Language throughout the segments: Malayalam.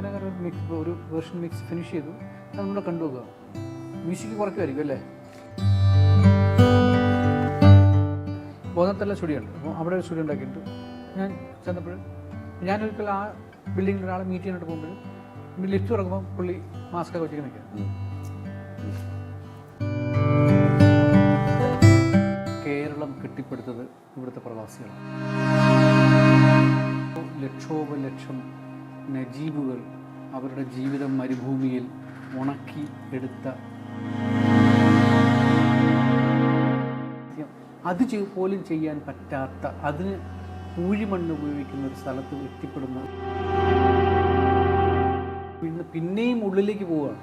ഞാനങ്ങനെ ഒരു വേർഷൻ മിക്സ് ഫിനിഷ് ചെയ്തു. അത് നമ്മൾ കണ്ടുപോകുക. മ്യൂസിക് കുറയ്ക്കുമായിരിക്കും അല്ലേ? ബോധനത്തെല്ലാം സ്റ്റുഡിയോ ഉണ്ട്. അപ്പോൾ അവിടെ ഒരു സ്റ്റുഡിയോ ഉണ്ടാക്കിയിട്ട് ഞാൻ ചെന്നപ്പോൾ ഞാനൊരിക്കൽ ആ ബിൽഡിങ്ങിൽ ഒരാളെ മീറ്റ് ചെയ്യാനായിട്ട് പോകുമ്പോൾ ലിഫ്റ്റ് തുറക്കുമ്പോൾ പുള്ളി മാസ്കൊക്കെ വെച്ചിട്ട് നിൽക്കുക. കേരളം കെട്ടിപ്പടുത്തത് ഇവിടുത്തെ പ്രവാസികളാണ്. ലക്ഷോപലക്ഷം നജീബുകൾ അവരുടെ ജീവിതം മരുഭൂമിയിൽ ഉണക്കി എടുത്ത, അത് പോലും ചെയ്യാൻ പറ്റാത്ത, അതിന് പൂഴിമണ്ണ് ഉപയോഗിക്കുന്ന ഒരു സ്ഥലത്ത് എത്തിപ്പെടുന്ന, പിന്നെയും ഉള്ളിലേക്ക് പോവുകയാണ്.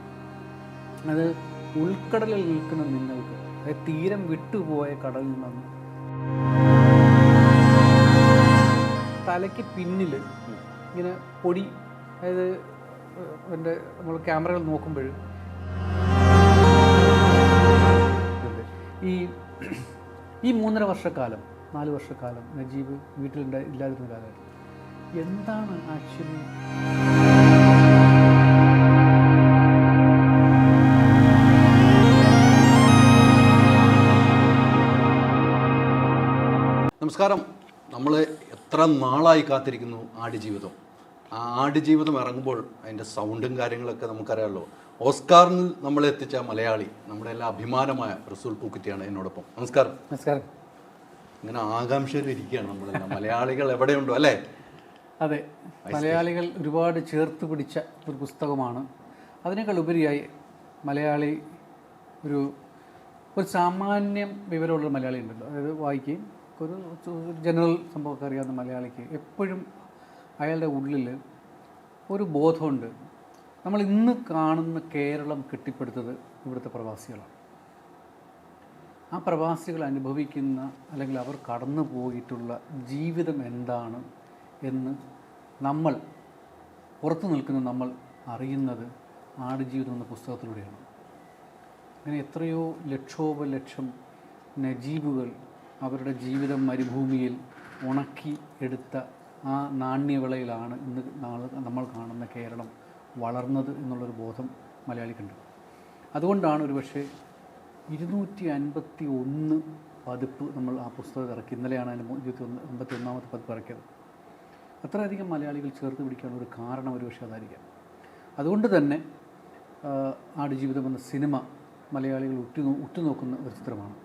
അത് ഉൾക്കടലിൽ നിൽക്കുന്ന നിങ്ങൾക്ക്, അതായത് തീരം വിട്ടുപോയ കടലിൽ നിന്ന് തലയ്ക്ക് പിന്നിൽ ഇങ്ങനെ പൊടി, അതായത് എൻ്റെ നമ്മൾ ക്യാമറകൾ നോക്കുമ്പോൾ ഈ 3.5 വർഷക്കാലം 4 വർഷക്കാലം നജീബ് ഇല്ലാതിരുന്ന കാലമായിട്ട് എന്താണ് ആക്ച്വലി നമസ്കാരം. നമ്മൾ എത്ര നാളായി കാത്തിരിക്കുന്നു ആടുജീവിതം. ആ ആടുജീവിതം ഇറങ്ങുമ്പോൾ അതിൻ്റെ സൗണ്ടും കാര്യങ്ങളൊക്കെ നമുക്കറിയാമല്ലോ. ഓസ്കാറിന് നമ്മളെ എത്തിച്ച മലയാളി, നമ്മുടെ എല്ലാം അഭിമാനമായ റസൂൽ പൂക്കുറ്റിയാണ് എന്നോടൊപ്പം. നമസ്കാരം. നമസ്കാരം. ഇങ്ങനെ ആകാംക്ഷയിൽ ഇരിക്കുകയാണ് നമ്മളെല്ലാം. മലയാളികൾ എവിടെയുണ്ടോ അല്ലേ? അതെ, മലയാളികൾ ഒരുപാട് ചേർത്ത് പിടിച്ച ഒരു പുസ്തകമാണ്. അതിനേക്കാൾ ഉപരിയായി മലയാളി ഒരു സാമാന്യം വിവരമുള്ള മലയാളി ഉണ്ടല്ലോ, അതായത് വായിക്കുകയും ഒരു ജനറൽ സംഭവമൊക്കെ അറിയാവുന്ന മലയാളിക്ക് എപ്പോഴും അയാളുടെ ഉള്ളിൽ ഒരു ബോധമുണ്ട്. നമ്മൾ ഇന്ന് കാണുന്ന കേരളം കെട്ടിപ്പടുത്തത് ഇവിടുത്തെ പ്രവാസികളാണ്. ആ പ്രവാസികൾ അനുഭവിക്കുന്ന, അല്ലെങ്കിൽ അവർ കടന്നു പോയിട്ടുള്ള ജീവിതം എന്താണ് എന്ന് നമ്മൾ പുറത്തു നിൽക്കുന്ന നമ്മൾ അറിയുന്നത് ആടുജീവിതം എന്ന പുസ്തകത്തിലൂടെയാണ്. അങ്ങനെ എത്രയോ ലക്ഷോപലക്ഷം നജീബുകൾ അവരുടെ ജീവിതം മരുഭൂമിയിൽ ഉണക്കി എടുത്ത ആ നാണ്യവിളയിലാണ് ഇന്ന് നമ്മൾ കാണുന്ന കേരളം വളർന്നത് എന്നുള്ളൊരു ബോധം മലയാളിക്കുണ്ട്. അതുകൊണ്ടാണ് ഒരുപക്ഷെ 251 പതിപ്പ് നമ്മൾ ആ പുസ്തകം ഇറക്കി. ഇന്നലെയാണ് അതിന് 251ാമത്തെ പതിപ്പ് ഇറക്കിയത്. അത്രയധികം മലയാളികൾ ചേർത്ത് പിടിക്കാനുള്ള ഒരു കാരണം ഒരുപക്ഷെ അതായിരിക്കാം. അതുകൊണ്ട് തന്നെ ആടുജീവിതം എന്ന സിനിമ മലയാളികൾ ഉറ്റുനോക്കുന്ന ഒരു ചിത്രമാണ്.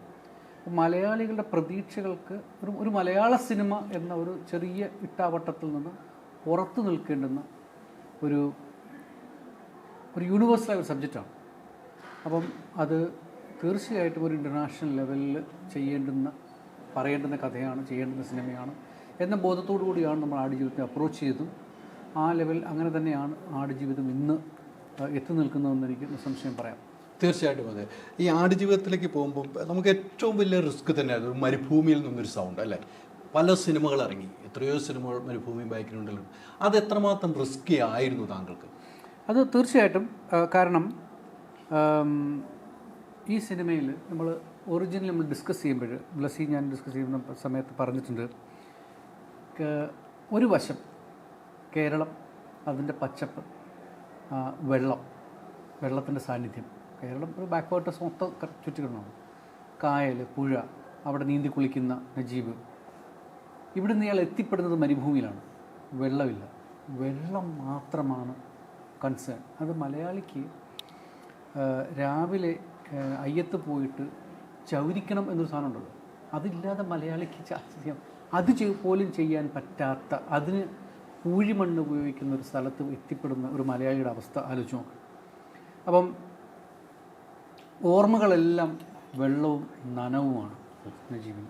മലയാളികളുടെ പ്രതീക്ഷകൾക്ക് ഒരു മലയാള സിനിമ എന്ന ഒരു ചെറിയ ഇട്ടാവട്ടത്തിൽ നിന്ന് പുറത്തു നിൽക്കേണ്ടുന്ന ഒരു യൂണിവേഴ്സലായ ഒരു സബ്ജക്റ്റാണ്. അപ്പം അത് തീർച്ചയായിട്ടും ഒരു ഇൻ്റർനാഷണൽ ലെവലിൽ പറയേണ്ടുന്ന കഥയാണ്, ചെയ്യേണ്ടുന്ന സിനിമയാണ് എന്ന ബോധത്തോടു കൂടിയാണ് നമ്മൾ ആടുജീവിതത്തെ അപ്രോച്ച് ചെയ്തതും. ആ ലെവൽ അങ്ങനെ തന്നെയാണ് ആടുജീവിതം ഇന്ന് എത്തി നിൽക്കുന്നതെന്ന് എനിക്ക് നിസ്സംശയം പറയാം. തീർച്ചയായിട്ടും അതെ. ഈ ആടുജീവിതത്തിലേക്ക് പോകുമ്പോൾ നമുക്ക് ഏറ്റവും വലിയ റിസ്ക് തന്നെയാണ് ഒരു മരുഭൂമിയിൽ നിന്നൊരു സൗണ്ട് അല്ലേ. പല സിനിമകൾ ഇറങ്ങി, എത്രയോ സിനിമകൾ മരുഭൂമി ബാക്ക്ഗ്രൗണ്ടിലും. അത് എത്രമാത്രം റിസ്കി ആയിരുന്നു താങ്കൾക്ക്? അത് തീർച്ചയായിട്ടും, കാരണം ഈ സിനിമയിൽ നമ്മൾ ഒറിജിനൽ നമ്മൾ ഡിസ്കസ് ചെയ്യുമ്പോൾ, ബ്ലസ്സി ഞാൻ ഡിസ്കസ് ചെയ്യുന്ന സമയത്ത് പറഞ്ഞിട്ടുണ്ട്, ഒരു വശം കേരളം, അതിൻ്റെ പച്ചപ്പ്, വെള്ളത്തിൻ്റെ സാന്നിധ്യം. കേരളം ഒരു ബാക്ക്വേർട്ടേഴ്സ് മൊത്തം ചുറ്റിക്കിടന്നാണ്. കായൽ, പുഴ, അവിടെ നീന്തി കുളിക്കുന്ന നജീബ്. ഇവിടെ നിന്ന് ഇയാൾ എത്തിപ്പെടുന്നത് മരുഭൂമിയിലാണ്. വെള്ളമില്ല, വെള്ളം മാത്രമാണ് കൺസേൺ. അത് മലയാളിക്ക് രാവിലെ അയ്യത്ത് പോയിട്ട് ചൗരിക്കണം എന്നൊരു സാധനം ഉണ്ടല്ലോ, അതില്ലാതെ മലയാളിക്ക് അത് പോലും ചെയ്യാൻ പറ്റാത്ത, അതിന് പൂഴിമണ്ണ് ഉപയോഗിക്കുന്ന ഒരു സ്ഥലത്ത് എത്തിപ്പെടുന്ന ഒരു മലയാളിയുടെ അവസ്ഥ ആലോചിച്ച് നോക്ക്. അപ്പം ഓർമ്മകളെല്ലാം വെള്ളവും നനവുമാണ് നജീബിന്.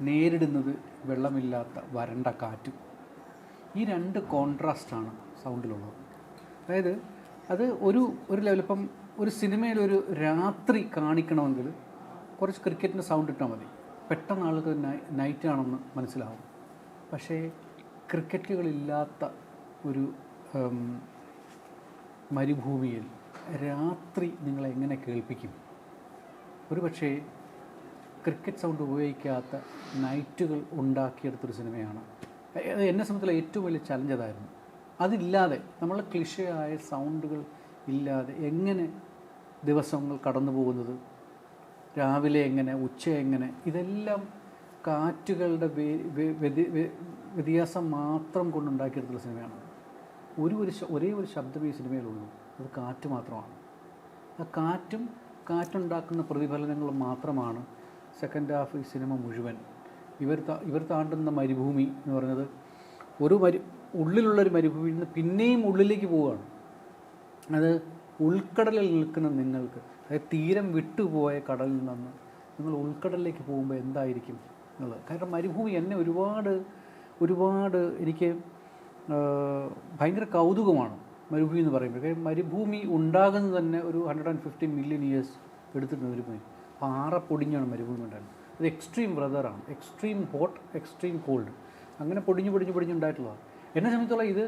നേരിടുന്നത് വെള്ളമില്ലാത്ത വരണ്ട കാറ്റും. ഈ 2 കോൺട്രാസ്റ്റാണ് സൗണ്ടിലുള്ളത്. അതായത് അത് ഒരു ലെവൽ, ഇപ്പം ഒരു സിനിമയിൽ ഒരു രാത്രി കാണിക്കണമെങ്കിൽ കുറച്ച് ക്രിക്കറ്റിൻ്റെ സൗണ്ട് ഇട്ടാൽ മതി, പെട്ടെന്ന് ആൾക്ക് നൈറ്റാണെന്ന് മനസ്സിലാവും. പക്ഷേ ക്രിക്കറ്റുകളില്ലാത്ത ഒരു മരുഭൂമിയിൽ രാത്രി നിങ്ങളെങ്ങനെ കേൾപ്പിക്കും? ഒരു പക്ഷേ ക്രിക്കറ്റ് സൗണ്ട് ഉപയോഗിക്കാത്ത നൈറ്റുകൾ ഉണ്ടാക്കിയെടുത്തൊരു സിനിമയാണ്. എന്നെ സംബന്ധിച്ചുള്ള ഏറ്റവും വലിയ ചലഞ്ച് അതായിരുന്നു. അതില്ലാതെ നമ്മൾ ക്ലിഷയായ സൗണ്ടുകൾ ഇല്ലാതെ എങ്ങനെ ദിവസങ്ങൾ കടന്നു പോകുന്നത്, രാവിലെ എങ്ങനെ, ഉച്ച എങ്ങനെ, ഇതെല്ലാം കാറ്റുകളുടെ വ്യത്യാസം മാത്രം കൊണ്ടുണ്ടാക്കിയെടുത്തുള്ള സിനിമയാണ്. ഒരേ ഒരു ശബ്ദമേ ഈ സിനിമയിലുള്ളൂ, അത് കാറ്റ് മാത്രമാണ്. ആ കാറ്റുണ്ടാക്കുന്ന പ്രതിഫലനങ്ങൾ മാത്രമാണ് സെക്കൻഡ് ഹാഫ് ഈ സിനിമ മുഴുവൻ. ഇവർ താണ്ടുന്ന മരുഭൂമി എന്ന് പറയുന്നത് ഉള്ളിലുള്ളൊരു മരുഭൂമിയിൽ നിന്ന് പിന്നെയും ഉള്ളിലേക്ക് പോവുകയാണ്. അത് ഉൾക്കടലിൽ നിൽക്കുന്ന നിങ്ങൾക്ക്, അതായത് തീരം വിട്ടുപോയ കടലിൽ നിന്ന് നിങ്ങൾ ഉൾക്കടലിലേക്ക് പോകുമ്പോൾ എന്തായിരിക്കും എന്നുള്ളത്. കാരണം മരുഭൂമി എന്നെ ഒരുപാട് എനിക്ക് ഭയങ്കര കൗതുകമാണ് മരുഭൂമി എന്ന് പറയുമ്പോൾ. കാര്യം മരുഭൂമി ഉണ്ടാകുന്നത് തന്നെ ഒരു 150 മില്യൺ ഇയേഴ്സ് എടുത്തിട്ടുണ്ട്. മരുഭൂമി പാറ പൊടിഞ്ഞാണ് മരുഭൂമി ഉണ്ടായിരുന്നത്. അത് എക്സ്ട്രീം വെതറാണ്, എക്സ്ട്രീം ഹോട്ട്, എക്സ്ട്രീം കോൾഡ്, അങ്ങനെ പൊടിഞ്ഞുണ്ടായിട്ടുള്ളതാണ്. എന്നെ സംബന്ധിച്ചുള്ള ഇത്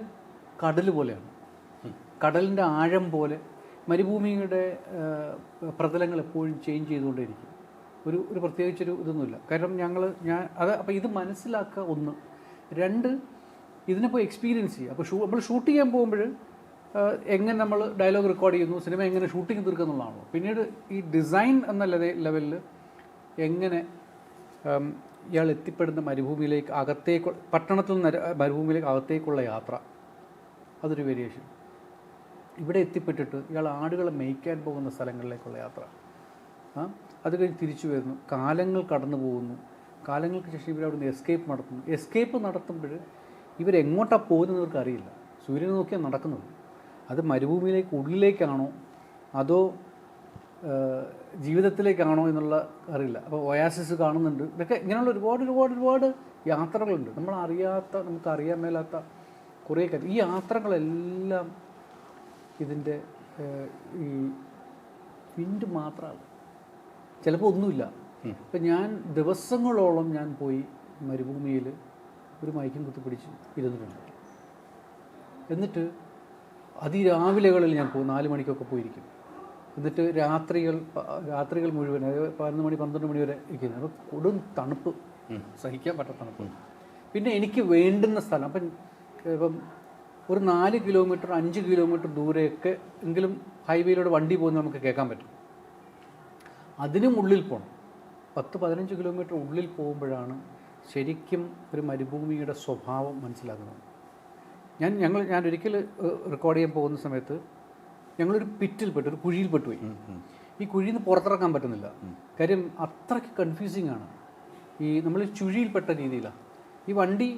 കടൽ പോലെയാണ്, കടലിൻ്റെ ആഴം പോലെ. മരുഭൂമിയുടെ പ്രതലങ്ങൾ എപ്പോഴും ചേഞ്ച് ചെയ്തുകൊണ്ടേയിരിക്കും. ഒരു പ്രത്യേകിച്ചൊരു ഇതൊന്നുമില്ല. കാരണം അപ്പോൾ ഇത് മനസ്സിലാക്കുക, ഒന്ന്. രണ്ട്, ഇതിനെപ്പോൾ എക്സ്പീരിയൻസ് ചെയ്യുക. അപ്പോൾ നമ്മൾ ഷൂട്ട് ചെയ്യാൻ പോകുമ്പോൾ എങ്ങനെ നമ്മൾ ഡയലോഗ് റെക്കോർഡ് ചെയ്യുന്നു, സിനിമ എങ്ങനെ ഷൂട്ടിങ് തീർക്കുക എന്നുള്ളതാണല്ലോ. പിന്നീട് ഈ ഡിസൈൻ എന്ന ലെവലിൽ എങ്ങനെ ഇയാൾ എത്തിപ്പെടുന്ന മരുഭൂമിയിലേക്ക് പട്ടണത്തിൽ നിന്ന് മരുഭൂമിയിലേക്ക് അകത്തേക്കുള്ള യാത്ര, അതൊരു വേരിയേഷൻ. ഇവിടെ എത്തിപ്പെട്ടിട്ട് ഇയാൾ ആടുകളെ മേയ്ക്കാൻ പോകുന്ന സ്ഥലങ്ങളിലേക്കുള്ള യാത്ര, അത് കഴിഞ്ഞ് തിരിച്ചു വരുന്നു. കാലങ്ങൾ കടന്നു പോകുന്നു. കാലങ്ങൾക്ക് ശേഷം ഇവരവിടുന്ന് എസ്കേപ്പ് നടത്തുമ്പോൾ ഇവരെങ്ങോട്ടാണ് പോകുന്നവർക്ക് അറിയില്ല. സൂര്യനെ നോക്കിയാണ് നടക്കുന്നത്. അത് ഉള്ളിലേക്കാണോ അതോ ജീവിതത്തിലേക്കാണോ എന്നുള്ള അറിയില്ല. അപ്പോൾ ഒയാസിസ് കാണുന്നുണ്ട്. ഇതൊക്കെ ഇങ്ങനെയുള്ള ഒരുപാട് യാത്രകളുണ്ട്. നമുക്കറിയാൻ മേലാത്ത കുറേ കാര്യം. ഈ യാത്രകളെല്ലാം ഇതിൻ്റെ ഈ വിൻഡ് മാത്രമാണ്, ചിലപ്പോൾ ഒന്നുമില്ല. ഇപ്പം ഞാൻ ദിവസങ്ങളോളം പോയി മരുഭൂമിയിൽ ഒരു മൈക്കും കുത്തിപ്പിടിച്ച് ഇരുന്നിട്ടുണ്ട്. എന്നിട്ട് അതിരാവിലെകളിൽ ഞാൻ പോകും, 4 മണിക്കൊക്കെ പോയിരിക്കും. എന്നിട്ട് രാത്രികൾ മുഴുവൻ, അതായത് 11 മണി 12 മണി വരെ ഇരിക്കുന്നത്. അപ്പോൾ കൊടും തണുപ്പ്, സഹിക്കാൻ പറ്റാത്ത തണുപ്പ്. പിന്നെ എനിക്ക് വേണ്ടുന്ന സ്ഥലം, ഇപ്പം ഒരു 4 കിലോമീറ്റർ 5 കിലോമീറ്റർ ദൂരെയൊക്കെ എങ്കിലും ഹൈവേയിലൂടെ വണ്ടി പോകുന്നത് നമുക്ക് കേൾക്കാൻ പറ്റും. അതിനും ഉള്ളിൽ പോകണം. 10-15 കിലോമീറ്റർ ഉള്ളിൽ പോകുമ്പോഴാണ് ശരിക്കും ഒരു മരുഭൂമിയുടെ സ്വഭാവം മനസ്സിലാക്കുന്നത്. ഞാൻ ഒരിക്കൽ റെക്കോർഡ് ചെയ്യാൻ പോകുന്ന സമയത്ത് ഞങ്ങളൊരു ഒരു കുഴിയിൽപ്പെട്ടു പോയി. ഈ കുഴിയിൽ നിന്ന് പുറത്തിറക്കാൻ പറ്റുന്നില്ല. കാര്യം അത്രയ്ക്ക് കൺഫ്യൂസിങ് ആണ്. നമ്മൾ ചുഴിയിൽപ്പെട്ട രീതിയിലാണ്. ഈ വണ്ടി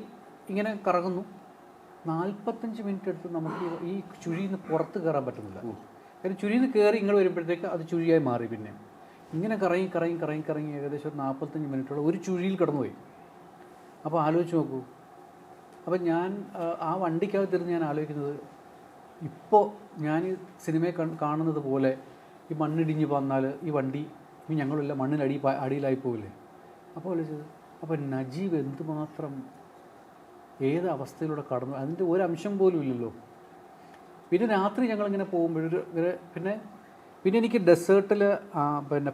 ഇങ്ങനെ കറങ്ങുന്നു. 45 മിനിറ്റ് എടുത്ത് നമുക്ക് ഈ ചുഴിയിൽ നിന്ന് പുറത്ത് കയറാൻ പറ്റുന്നില്ല. കാര്യം ചുഴിയിൽ നിന്ന് കയറി ഇങ്ങോട്ട് വരുമ്പോഴത്തേക്ക് അത് ചുഴിയായി മാറി. പിന്നെ ഇങ്ങനെ കറങ്ങി ഏകദേശം 45 മിനിറ്റോളം ഒരു ചുഴിയിൽ കടന്നുപോയി. അപ്പോൾ ആലോചിച്ച് നോക്കൂ. അപ്പം ഞാൻ ആ വണ്ടിക്കകത്തിരുന്ന് ഞാൻ ആലോചിക്കുന്നത്, ഇപ്പോൾ ഞാൻ ഈ സിനിമയെ കാണുന്നത് പോലെ ഈ മണ്ണിടിഞ്ഞ് വന്നാൽ ഈ വണ്ടി ഞങ്ങളെല്ലാം അടിയിലായി പോവില്ലേ. അപ്പോൾ വിളിച്ചത്, അപ്പോൾ നജീബ് എന്തുമാത്രം ഏത് അവസ്ഥയിലൂടെ കടന്നു, അതിൻ്റെ ഒരംശം പോലും ഇല്ലല്ലോ. പിന്നെ രാത്രി ഞങ്ങളിങ്ങനെ പോകുമ്പോൾ പിന്നെ എനിക്ക് ഡെസേർട്ടിൽ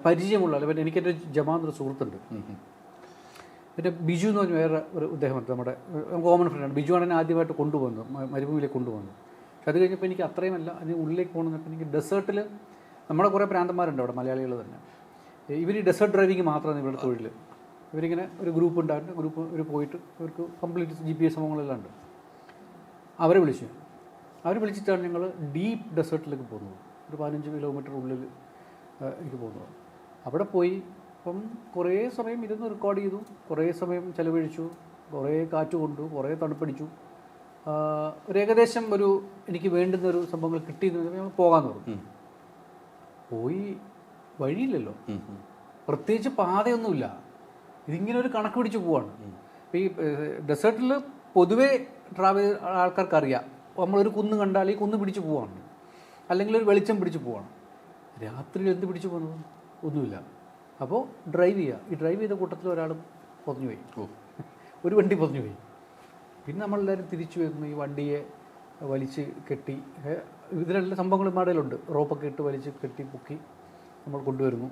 പരിചയമുള്ള, അല്ലെങ്കിൽ എനിക്കെൻ്റെ ജമാന്നൊരു സുഹൃത്തുണ്ട്. പിന്നെ ബിജു എന്ന് പറഞ്ഞ വേറെ ഒരു ഉദ്ദേഹമുണ്ട്, നമ്മുടെ കോമൺ ഫ്രണ്ടാണ്. ബിജു ആണ് എന്നെ ആദ്യമായിട്ട് കൊണ്ടുപോകുന്നത്, മരുഭൂമിയിലേക്ക് കൊണ്ടുപോകുന്നത്. പക്ഷെ അത് കഴിഞ്ഞപ്പോൾ എനിക്ക് അത്രയുമല്ല, അതിന് ഉള്ളിലേക്ക് പോകണമെന്നപ്പോൾ എനിക്ക് ഡെസേർട്ടിൽ നമ്മുടെ കുറേ പ്രാന്തന്മാരുണ്ട് അവിടെ, മലയാളികൾ തന്നെ. ഇവർ ഈ ഡെസേർട്ട് ഡ്രൈവിങ് മാത്രമാണ് ഇവരുടെ തൊഴിൽ. ഇവരിങ്ങനെ ഒരു ഗ്രൂപ്പ് ഉണ്ടായിരുന്നു. ഇവർ പോയിട്ട് അവർക്ക് കംപ്ലീറ്റ് GPS സംഭവങ്ങളെല്ലാം ഉണ്ട്. അവരെ വിളിച്ചിട്ടാണ് ഞങ്ങൾ ഡീപ്പ് ഡെസേർട്ടിലേക്ക് പോകുന്നത്. ഒരു 15 കിലോമീറ്റർ ഉള്ളിൽ എനിക്ക് പോകുന്നത്. അവിടെ പോയി അപ്പം കുറേ സമയം ഇരുന്ന് റെക്കോർഡ് ചെയ്തു, കുറേ സമയം ചിലവഴിച്ചു, കുറേ കാറ്റ് കൊണ്ടു, കുറേ തണുപ്പടിച്ചു. ഏകദേശം എനിക്ക് വേണ്ടുന്നൊരു സംഭവങ്ങൾ കിട്ടിയെന്ന് ഞങ്ങൾ പോകാമെന്ന് പറഞ്ഞു. പോയി വഴിയില്ലല്ലോ, പ്രത്യേകിച്ച് പാതയൊന്നുമില്ല. ഇതിങ്ങനെ ഒരു കണക്ക് പിടിച്ച് പോവാണ്. ഈ ഡെസേർട്ടിൽ പൊതുവേ ട്രാവൽ ആൾക്കാർക്ക് അറിയാം, നമ്മളൊരു കുന്ന് കണ്ടാൽ ഈ കുന്ന് പിടിച്ച് പോവാണ്, അല്ലെങ്കിൽ ഒരു വെളിച്ചം പിടിച്ച് പോവാണ്. രാത്രിയിൽ എന്ത് പിടിച്ച് പോകുന്നത്? ഒന്നുമില്ല. അപ്പോൾ ഡ്രൈവ് ചെയ്യുക. ഈ ഡ്രൈവ് ചെയ്ത കൂട്ടത്തിൽ ഒരാൾ പൊതിഞ്ഞുപോയി, ഒരു വണ്ടി പൊതിഞ്ഞുപോയി. പിന്നെ നമ്മളെല്ലാവരും തിരിച്ചു വരുന്നു. ഈ വണ്ടിയെ വലിച്ച് കെട്ടി, ഇതിനെല്ലാം സംഭവങ്ങൾ മാടലുണ്ട്, റോപ്പൊക്കെ ഇട്ട് വലിച്ച് കെട്ടി പൊക്കി നമ്മൾ കൊണ്ടുവരുന്നു.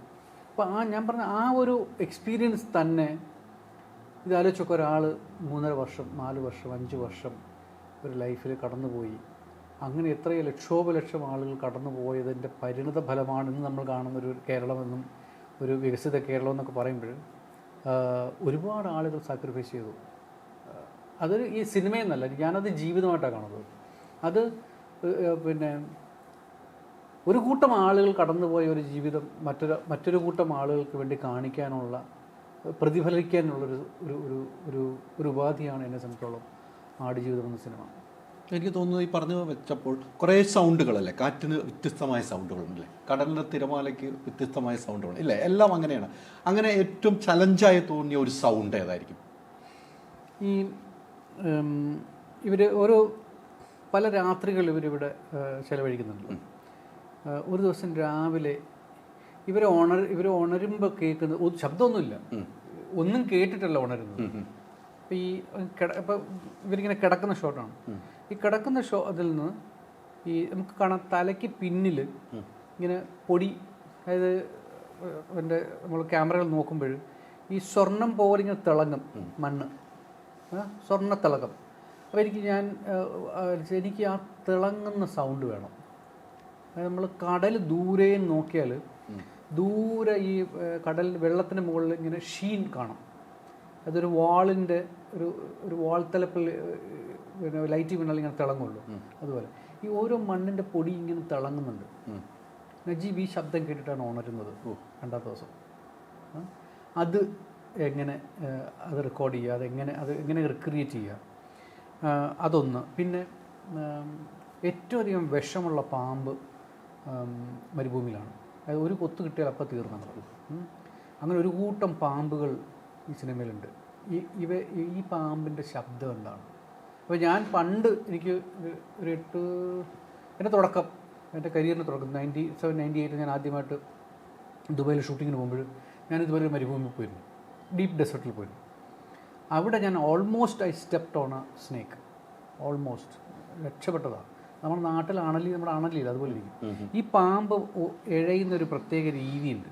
അപ്പോൾ ഞാൻ പറഞ്ഞ ആ ഒരു എക്സ്പീരിയൻസ് തന്നെ, ഇതാലോചിച്ചൊക്കെ ഒരാൾ 3.5 വർഷം 4 വർഷം 5 വർഷം ഒരു ലൈഫിൽ കടന്നുപോയി. അങ്ങനെ എത്രയോ ലക്ഷം ആളുകൾ കടന്നു പോയതിൻ്റെ പരിണിത ഫലമാണ് ഇന്ന് നമ്മൾ കാണുന്നൊരു കേരളമെന്നും ഒരു വികസിത കേരളം എന്നൊക്കെ പറയുമ്പോൾ ഒരുപാട് ആളുകൾ സാക്രിഫൈസ് ചെയ്തു. അതൊരു ഈ സിനിമയെന്നല്ല, ഞാനത് ജീവിതമായിട്ടാണ് കാണുന്നത്. അത് പിന്നെ ഒരു കൂട്ടം ആളുകൾ കടന്നുപോയ ഒരു ജീവിതം മറ്റൊരു കൂട്ടം ആളുകൾക്ക് വേണ്ടി കാണിക്കാനുള്ള പ്രതിഫലിക്കാനുള്ളൊരു ഒരു ഉപാധിയാണ് എന്നെ സംബന്ധിച്ചോളം ആടുജീവിതം എന്ന സിനിമ. എനിക്ക് തോന്നുന്നു ഈ പറഞ്ഞു വെച്ചപ്പോൾ കുറേ സൗണ്ടുകളല്ലേ, കാറ്റിന് വ്യത്യസ്തമായ സൗണ്ടുകളുണ്ടല്ലേ, കടലിൻ്റെ തിരമാലയ്ക്ക് വ്യത്യസ്തമായ സൗണ്ടുകൾ ഇല്ലേ, എല്ലാം അങ്ങനെയാണ്. അങ്ങനെ ഏറ്റവും ചലഞ്ചായി തോന്നിയ ഒരു സൗണ്ട് ഏതായിരിക്കും? ഈ ഇവർ ഓരോ പല രാത്രികൾ ഇവരിവിടെ ചിലവഴിക്കുന്നുണ്ട്. ഒരു ദിവസം രാവിലെ ഇവർ ഉണരുമ്പോൾ കേൾക്കുന്നത് ശബ്ദമൊന്നുമില്ല, ഒന്നും കേട്ടിട്ടല്ല ഉണരുന്നത്. അപ്പോൾ ഇപ്പം ഇവരിങ്ങനെ കിടക്കുന്ന ഷോട്ടാണ്. ഈ കിടക്കുന്ന അതിൽ നിന്ന് ഈ നമുക്ക് കാണാം തലയ്ക്ക് പിന്നിൽ ഇങ്ങനെ പൊടി, അതായത് എൻ്റെ നമ്മൾ ക്യാമറകൾ നോക്കുമ്പോൾ ഈ സ്വർണം പോലെ ഇങ്ങനെ തിളങ്ങും മണ്ണ്, സ്വർണ്ണ തിളക്കം. അപ്പോൾ എനിക്ക് ആ തിളങ്ങുന്ന സൗണ്ട് വേണം. നമ്മൾ കടൽ ദൂരെ നോക്കിയാൽ ദൂരെ ഈ കടൽ വെള്ളത്തിന് മുകളിൽ ഇങ്ങനെ ഷീൻ കാണാം. അതൊരു വാളിൻ്റെ ഒരു വാൾ തലപ്പിൽ പിന്നെ ലൈറ്റ് വീണാൽ ഇങ്ങനെ തിളങ്ങുള്ളൂ. അതുപോലെ ഈ ഓരോ മണ്ണിൻ്റെ പൊടി ഇങ്ങനെ തിളങ്ങുന്നുണ്ട്. നജീബ് ഈ ശബ്ദം കേട്ടിട്ടാണ് ഉണരുന്നത് രണ്ടാമത്തെ ദിവസം. അത് എങ്ങനെ അത് റെക്കോർഡ് ചെയ്യുക, അത് എങ്ങനെ റിക്രിയേറ്റ് ചെയ്യുക, അതൊന്ന്. പിന്നെ ഏറ്റവും അധികം വിഷമുള്ള പാമ്പ് മരുഭൂമിയിലാണ്. അത് ഒരു കൊത്ത് കിട്ടിയാൽ അപ്പം തീർന്നു. അങ്ങനെ ഒരു കൂട്ടം പാമ്പുകൾ ഈ സിനിമയിലുണ്ട്. ഈ പാമ്പിൻ്റെ ശബ്ദം എന്താണ്? അപ്പോൾ ഞാൻ പണ്ട് എനിക്ക് ഒരു എൻ്റെ കരിയറിൻ്റെ തുടക്കം 97, 98 ഞാൻ ആദ്യമായിട്ട് ദുബായിൽ ഷൂട്ടിങ്ങിന് പോകുമ്പോൾ ഞാൻ ഇതുപോലെ ഒരു മരുഭൂമിയിൽ പോയിരുന്നു, ഡീപ്പ് ഡെസേർട്ടിൽ പോയിരുന്നു. അവിടെ ഞാൻ almost I stepped on a snake. Almost രക്ഷപ്പെട്ടതാണ്. നമ്മുടെ നാട്ടിൽ നമ്മുടെ അണലിയിൽ അതുപോലെ ഇരിക്കും. ഈ പാമ്പ് ഇഴയുന്ന ഒരു പ്രത്യേക രീതിയുണ്ട്.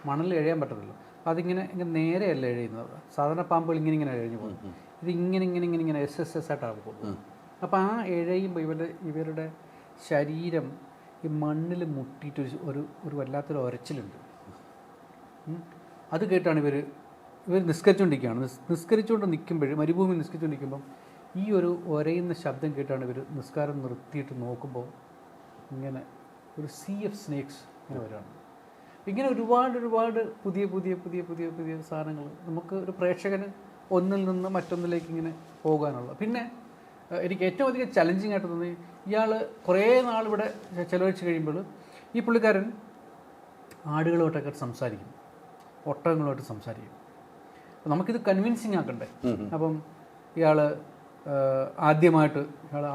മണലിൽ ഇഴയാൻ പറ്റത്തില്ല. അപ്പോൾ അതിങ്ങനെ നേരെയല്ല ഇഴയുന്നത്. സാധാരണ പാമ്പുകൾ ഇങ്ങനെ ഇഴഞ്ഞു പോകും. ഇത് ഇങ്ങനെ എസ് ആയിട്ടാണ് പോകുന്നത്. അപ്പോൾ ആ ഇഴയുമ്പോൾ ഇവരുടെ ശരീരം ഈ മണ്ണിൽ മുട്ടിയിട്ട് ഒരു വല്ലാത്തൊരു ഒരച്ചിലുണ്ട്. അത് കേട്ടാണ് ഇവർ നിസ്കരിച്ചുകൊണ്ടിരിക്കുകയാണ്. നിസ്കരിച്ചുകൊണ്ട് നിൽക്കുമ്പോൾ, മരുഭൂമി നിൽക്കുമ്പം ഈ ഒരു ഒരയുന്ന ശബ്ദം കേട്ടാണ് ഇവർ നിസ്കാരം നിർത്തിയിട്ട് നോക്കുമ്പോൾ ഇങ്ങനെ ഒരു സീ ഓഫ് സ്നേക്സ് ഇങ്ങനെ വരികയാണ്. ഇങ്ങനെ ഒരുപാട് പുതിയ സാധനങ്ങൾ നമുക്ക് ഒരു പ്രേക്ഷകന് ഒന്നിൽ നിന്ന് മറ്റൊന്നിലേക്ക് ഇങ്ങനെ പോകാനുള്ള. പിന്നെ എനിക്ക് ഏറ്റവും അധികം ചലഞ്ചിങ് ആയിട്ട് തോന്നി, ഇയാൾ കുറേ നാൾ ഇവിടെ ചിലവഴിച്ച് കഴിയുമ്പോൾ ഈ പുള്ളിക്കാരൻ ആടുകളുമായിട്ടൊക്കെ സംസാരിക്കും, ഒട്ടകങ്ങളുമായിട്ട് സംസാരിക്കും. അപ്പം നമുക്കിത് കൺവിൻസിങ് ആക്കണ്ടേ. അപ്പം ഇയാൾ ആദ്യമായിട്ട്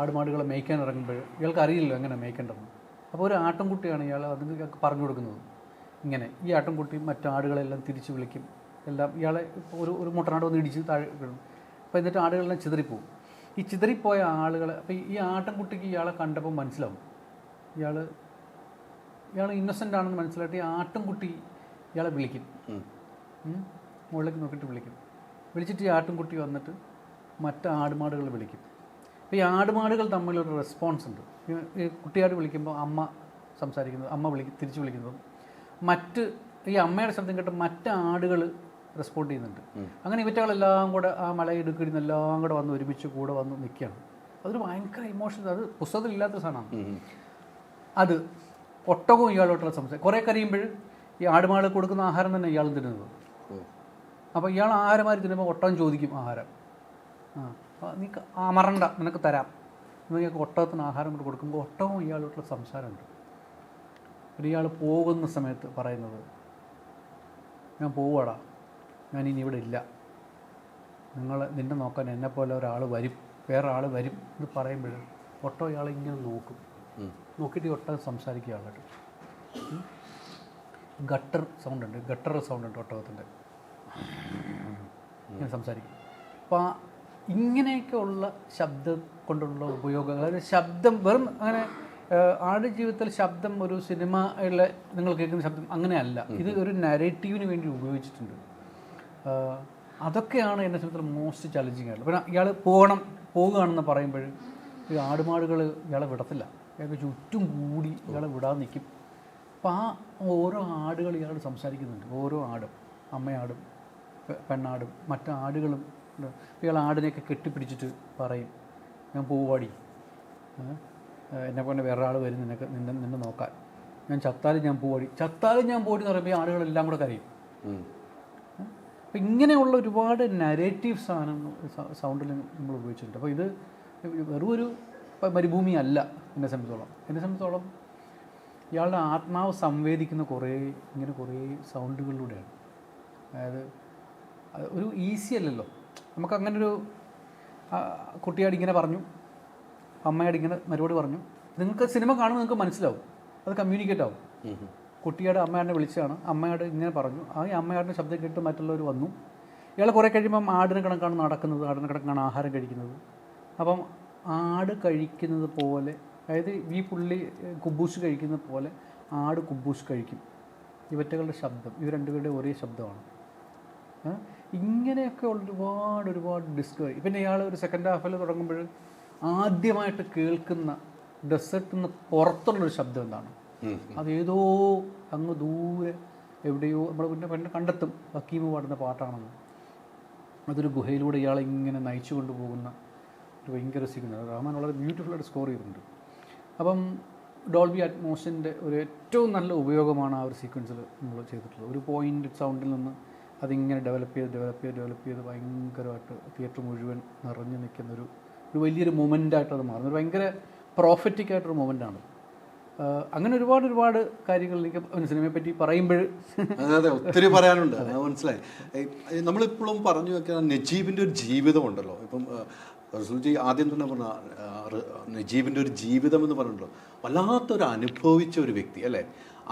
ആടുമാടുകളെ മേയ്ക്കാൻ ഇറങ്ങുമ്പോൾ ഇയാൾക്ക് അറിയില്ലല്ലോ എങ്ങനെ മേയ്ക്കേണ്ടതെന്ന്. അപ്പോൾ ഒരു ആട്ടിൻകുട്ടിയാണ് ഇയാൾ അതിന് പറഞ്ഞു കൊടുക്കുന്നത്. ഇങ്ങനെ ഈ ആട്ടിൻകുട്ടി മറ്റാടുകളെല്ലാം തിരിച്ച് വിളിക്കും, എല്ലാം ഇയാളെ ഒരു മുട്ടനാട് വന്ന് ഇടിച്ച് താഴെ വീഴും. അപ്പോൾ എന്നിട്ട് ആടുകളെല്ലാം ചിതറിപ്പോവും. ഈ ചിതറിപ്പോയ ആളുകളെ അപ്പോൾ ഈ ആട്ടിൻകുട്ടിക്ക് ഇയാളെ കണ്ടപ്പോൾ മനസ്സിലാവും ഇയാൾ ഇന്നസെൻ്റ് ആണെന്ന് മനസ്സിലായിട്ട് ഈ ആട്ടിൻകുട്ടി ഇയാളെ വിളിക്കും, മുകളിലേക്ക് നോക്കിയിട്ട് വിളിച്ചിട്ട് ഈ ആട്ടിൻകുട്ടി വന്നിട്ട് മറ്റ് ആടുമാടുകൾ വിളിക്കും. അപ്പോൾ ഈ ആടുമാടുകൾ തമ്മിലൊരു റെസ്പോൺസ് ഉണ്ട്. ഈ കുട്ടിയാട് വിളിക്കുമ്പോൾ അമ്മ സംസാരിക്കുന്നത്, അമ്മ തിരിച്ച് വിളിക്കുന്നതും ഈ അമ്മയുടെ ശബ്ദം കേട്ട് മറ്റ് ആടുകൾ റെസ്പോണ്ട് ചെയ്യുന്നുണ്ട്. അങ്ങനെ ഇവറ്റകളെല്ലാം കൂടെ ആ മലയിടുക്കിൽ എല്ലാം കൂടെ വന്ന് ഒരുമിച്ച് കൂടെ വന്ന് നിൽക്കുകയാണ്. അതൊരു ഭയങ്കര ഇമോഷണൽ, അത് പുസ്തകത്തിൽ ഇല്ലാത്ത സാധനമാണ്. അത് ഒട്ടകവും ഇയാളോട്ടുള്ള സംസാരം. കുറേ കരയുമ്പോൾ ഈ ആടുമാട് കൊടുക്കുന്ന ആഹാരം തന്നെ ഇയാളും തിന്നുന്നത്. അപ്പോൾ ഇയാൾ ആഹാരമാരി തിന്നുമ്പോൾ ഒട്ടകം ചോദിക്കും ആഹാരം. നീ അമറണ്ട, നിനക്ക് തരാം എന്ന് ഇയാൾക്ക് ഒട്ടകത്തിന് ആഹാരം കൊണ്ട് കൊടുക്കുമ്പോൾ ഒട്ടകവും ഇയാളോട്ടുള്ള സംസാരമുണ്ട്. പിന്നെ ഇയാൾ പോകുന്ന സമയത്ത് പറയുന്നത്, ഞാൻ പോവാടാ, ഞാനിനി ഇവിടെ ഇല്ല, നിന്നെ നോക്കാൻ എന്നെപ്പോലെ വേറെ ആൾ വരും എന്ന് പറയുമ്പോൾ ഒട്ടകം ഇയാളെ ഇങ്ങനെ നോക്കിയിട്ട് ഈ ഒട്ടകം സംസാരിക്കുക ആളായിട്ട്. ഗട്ടർ സൗണ്ട് ഉണ്ട് ഒട്ടകത്തിൻ്റെ, ഇങ്ങനെ സംസാരിക്കും. അപ്പോൾ ഇങ്ങനെയൊക്കെയുള്ള ശബ്ദം കൊണ്ടുള്ള ഉപയോഗങ്ങൾ, അതായത് ശബ്ദം വെറും അങ്ങനെ ആടുജീവിതത്തിൽ ശബ്ദം ഒരു സിനിമയിലെ നിങ്ങൾ കേൾക്കുന്ന ശബ്ദം അങ്ങനെയല്ല, ഇത് ഒരു നരേറ്റീവിന് വേണ്ടി ഉപയോഗിച്ചിട്ടുണ്ട്. അതൊക്കെയാണ് എന്നെ സംബന്ധിച്ചിടത്തോളം മോസ്റ്റ് ചലഞ്ചിങ് ആയിട്ടുള്ളത്. പിന്നെ ഇയാൾ പോകണം, പോവുകയാണെന്ന് പറയുമ്പോൾ ഈ ആടുമാടുകൾ ഇയാളെ വിടത്തില്ല, ഇയാൾക്ക് ചുറ്റും കൂടി ഇയാളെ വിടാൻ നിൽക്കും. അപ്പോൾ ആ ഓരോ ആടുകൾ ഇയാളോട് സംസാരിക്കുന്നുണ്ട്, ഓരോ ആടും, അമ്മയാടും പെണ്ണാടും മറ്റു ആടുകളും ഉണ്ട്. ഇയാൾ ആടിനെയൊക്കെ കെട്ടിപ്പിടിച്ചിട്ട് പറയും, ഞാൻ പോവാടി, എന്നെ പോലെ വേറെ ആൾ വരും നിന്നെ നോക്കാൻ, ഞാൻ ചത്താലും ഞാൻ പോവാടി എന്ന് പറയുമ്പോൾ ഈ ആടുകളെല്ലാം കൂടെ കരയും. അപ്പം ഇങ്ങനെയുള്ള ഒരുപാട് നരേറ്റീവ്സ് ആണ് സൗണ്ടിൽ നമ്മൾ ഉപയോഗിച്ചിട്ടുണ്ട്. അപ്പോൾ ഇത് വെറും ഒരു മരുഭൂമി അല്ല എന്നെ സംബന്ധിച്ചോളം ഇയാളുടെ ആത്മാവ് സംവേദിക്കുന്ന കുറേ സൗണ്ടുകളിലൂടെയാണ്. അതായത് ഒരു ഈസി അല്ലല്ലോ നമുക്കങ്ങനൊരു കുട്ടിയോട് ഇങ്ങനെ പറഞ്ഞു, അമ്മയോട് ഇങ്ങനെ മറുപടി പറഞ്ഞു. നിങ്ങൾക്ക് സിനിമ കാണുമ്പോൾ നിങ്ങൾക്ക് മനസ്സിലാവും, അത് കമ്മ്യൂണിക്കേറ്റ് ആവും. കുട്ടിയുടെ അമ്മയാടിനെ വിളിച്ചാണ്, അമ്മയോട് ഇങ്ങനെ പറഞ്ഞു, ആ അമ്മയാടിൻ്റെ ശബ്ദം കേട്ട് മറ്റുള്ളവർ വന്നു. ഇയാൾ കുറേ കഴിയുമ്പം ആടിനെ കണക്കാണ് നടക്കുന്നത്, ആടിനെ കണക്കാണ് ആഹാരം കഴിക്കുന്നത്. അപ്പം ആട് കഴിക്കുന്നത് പോലെ, അതായത് ഈ പുള്ളി കുബൂസ് കഴിക്കുന്നത് പോലെ ആട് കുബൂസ് കഴിക്കും. ഇവറ്റകളുടെ ശബ്ദം ഇവർ രണ്ടുപേരുടെ ഒരേ ശബ്ദമാണ്. ഇങ്ങനെയൊക്കെ ഒരുപാട് ഡിസ്കവറി. പിന്നെ ഇയാൾ ഒരു സെക്കൻഡ് ഹാഫിൽ തുടങ്ങുമ്പോൾ ആദ്യമായിട്ട് കേൾക്കുന്ന ഡെസേർട്ടിൽ നിന്ന് പുറത്തുള്ളൊരു ശബ്ദം എന്താണ്, അതേതോ അങ്ങ് ദൂരെ എവിടെയോ നമ്മൾ പിന്നെ കണ്ടെത്തും, ഹക്കീം പാടുന്ന പാട്ടാണെന്ന്. അതൊരു ഗുഹയിലൂടെ ഇയാളെ ഇങ്ങനെ നയിച്ചു കൊണ്ടുപോകുന്ന ഒരു ഭയങ്കര സീക്വൻസ്. റഹ്മാൻ വളരെ ബ്യൂട്ടിഫുള്ളായിട്ട് സ്കോർ ചെയ്തിട്ടുണ്ട്. അപ്പം ഡോൾബി അറ്റ്മോസിൻ്റെ ഒരു ഏറ്റവും നല്ല ഉപയോഗമാണ് ആ ഒരു സീക്വൻസിൽ നമ്മൾ ചെയ്തിട്ടുള്ളത്. ഒരു പോയിൻ്റ് സൗണ്ടിൽ നിന്ന് അതിങ്ങനെ ഡെവലപ്പ് ചെയ്ത് ഭയങ്കരമായിട്ട് തിയേറ്റർ മുഴുവൻ നിറഞ്ഞു നിൽക്കുന്ന ഒരു വലിയൊരു മൊമെൻ്റായിട്ട് അത് മാറുന്നു. ഒരു ഭയങ്കര പ്രോഫറ്റിക് ആയിട്ടൊരു മൊമെൻ്റാണ്. അങ്ങനെ ഒരുപാട് കാര്യങ്ങൾ എനിക്ക് സിനിമയെ പറ്റി പറയുമ്പോൾ അതെ ഒത്തിരി പറയാനുണ്ട്, അത് മനസ്സിലായി. നമ്മളിപ്പോഴും പറഞ്ഞു വെക്കുന്ന നജീബിൻ്റെ ഒരു ജീവിതമുണ്ടല്ലോ. ഇപ്പം റസൂൽജി ആദ്യം തന്നെ പറഞ്ഞ നജീബിൻ്റെ ഒരു ജീവിതം എന്ന് പറഞ്ഞല്ലോ, വല്ലാത്തൊരു അനുഭവിച്ച ഒരു വ്യക്തി അല്ലേ.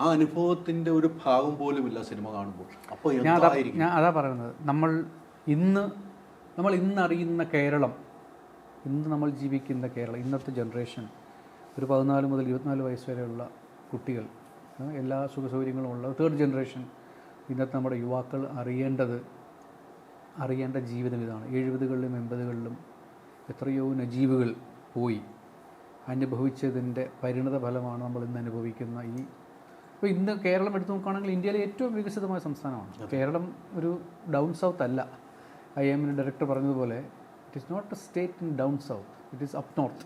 ആ അനുഭവത്തിൻ്റെ ഒരു ഭാഗം പോലും ഇല്ല സിനിമ കാണുമ്പോൾ. അപ്പോൾ ഞാൻ അതാ പറയുന്നത്, നമ്മൾ ഇന്ന് അറിയുന്ന കേരളം, ഇന്ന് നമ്മൾ ജീവിക്കുന്ന കേരളം, ഇന്നത്തെ ജനറേഷൻ, ഒരു 14 മുതൽ 24 വയസ്സ് വരെയുള്ള കുട്ടികൾ, എല്ലാ സുഖസൗകര്യങ്ങളും ഉള്ള തേർഡ് ജനറേഷൻ, ഇന്നത്തെ നമ്മുടെ യുവാക്കൾ അറിയേണ്ട ജീവിതം ഇതാണ്. 70കളിലും 80കളിലും എത്രയോ നജീബുകൾ പോയി അനുഭവിച്ചതിൻ്റെ പരിണത ഫലമാണ് നമ്മൾ ഇന്ന് അനുഭവിക്കുന്ന ഇപ്പോൾ ഇന്ന് കേരളം എടുത്തു നോക്കുകയാണെങ്കിൽ ഇന്ത്യയിലെ ഏറ്റവും വികസിതമായ സംസ്ഥാനമാണ് കേരളം. ഒരു ഡൗൺ സൗത്ത് അല്ല. IIM ഡയറക്ടർ പറഞ്ഞതുപോലെ, it is not a state in down south, it is up north.